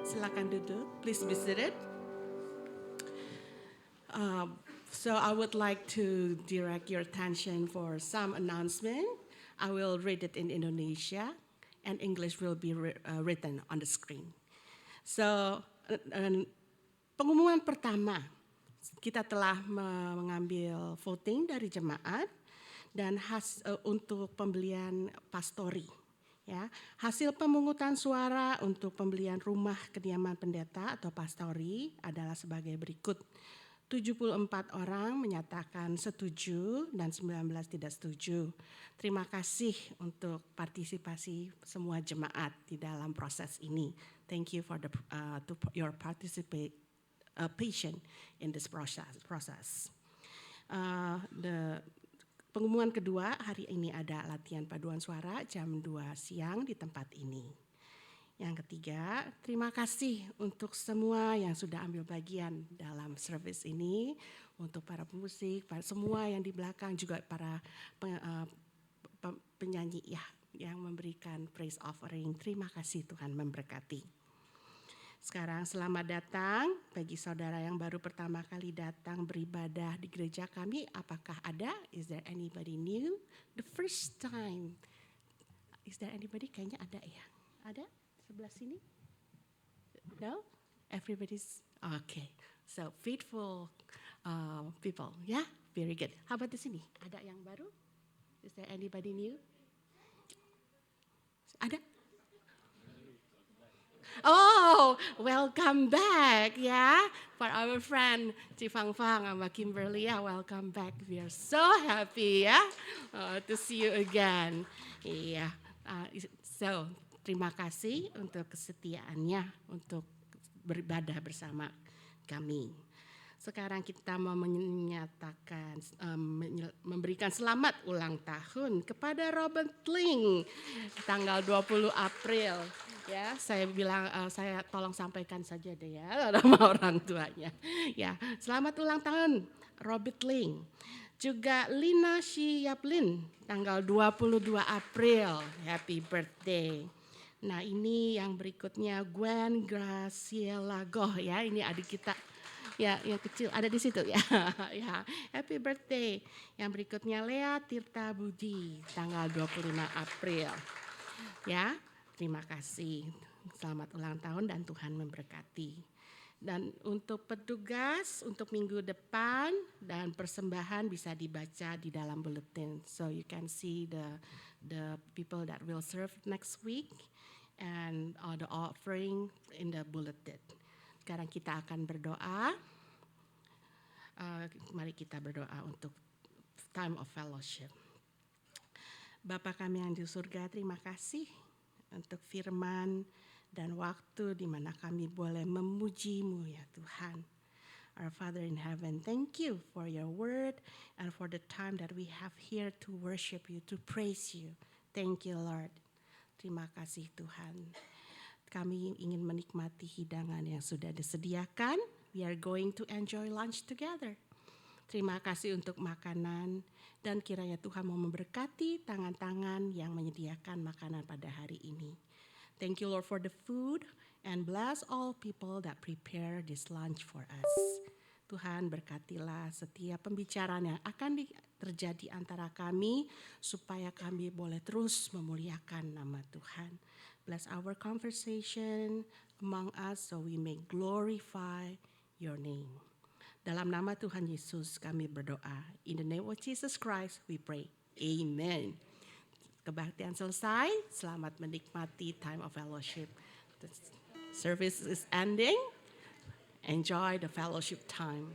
Silakan duduk. Please be seated. So I would like to direct your attention for some announcement. I will read it in Indonesia, and English will be written on the screen. So pengumuman pertama, kita telah mengambil voting dari jemaat dan untuk pembelian pastori. Ya, hasil pemungutan suara untuk pembelian rumah kediaman pendeta atau pastori adalah sebagai berikut. 74 orang menyatakan setuju dan 19 tidak setuju. Terima kasih untuk partisipasi semua jemaat di dalam proses ini. Thank you for your participation in this process. Pengumuman kedua, hari ini ada latihan paduan suara jam 2 siang di tempat ini. Yang ketiga, terima kasih untuk semua yang sudah ambil bagian dalam service ini, untuk para pemusik, para semua yang di belakang, juga para penyanyi ya yang memberikan praise offering. Terima kasih, Tuhan memberkati. Sekarang selamat datang bagi saudara yang baru pertama kali datang beribadah di gereja kami. Apakah ada? Is there anybody new? The first time. Is there anybody? Kayaknya ada ya. Ada? Sebelah sini? No? Everybody's okay. So faithful people, yeah, very good. How about di sini? Ada yang baru? Is there anybody new? Ada? Oh, welcome back, ya, for our friend Cifang Fang sama Kimberly, ya, welcome back. We are so happy, ya, to see you again. Iya, so terima kasih untuk kesetiaannya untuk beribadah bersama kami. Sekarang kita mau menyatakan, memberikan selamat ulang tahun kepada Robert Ling, tanggal 20 April. Ya, saya bilang, saya tolong sampaikan saja deh ya, sama orang tuanya. Ya, selamat ulang tahun Robert Ling. Juga Lina Syiaplin, tanggal 22 April, happy birthday. Nah, ini yang berikutnya Gwen Graciela Goh, ya, ini adik kita. Ya, yang kecil ada di situ ya. Ya, happy birthday. Yang berikutnya Lea Tirta Budi, tanggal 25 April. Ya, terima kasih. Selamat ulang tahun dan Tuhan memberkati. Dan untuk petugas untuk minggu depan dan persembahan bisa dibaca di dalam bulletin. So you can see the people that will serve next week. and the offering in the bulletin. Sekarang kita akan berdoa. Mari kita berdoa untuk time of fellowship. Bapa kami yang di surga, terima kasih untuk firman dan waktu di mana kami boleh memuji-Mu ya Tuhan. Our Father in heaven, thank you for your word and for the time that we have here to worship you, to praise you. Thank you, Lord. Terima kasih Tuhan. Kami ingin menikmati hidangan yang sudah disediakan. We are going to enjoy lunch together. Terima kasih untuk makanan dan kiranya Tuhan mau memberkati tangan-tangan yang menyediakan makanan pada hari ini. Thank you, Lord, for the food and bless all people that prepare this lunch for us. Tuhan, berkatilah setiap pembicaraan yang akan terjadi antara kami supaya kami boleh terus memuliakan nama Tuhan. Bless our conversation among us so we may glorify your name. Dalam nama Tuhan Yesus kami berdoa. In the name of Jesus Christ we pray. Amen. Kebaktian selesai, selamat menikmati time of fellowship. The service is ending. Enjoy the fellowship time.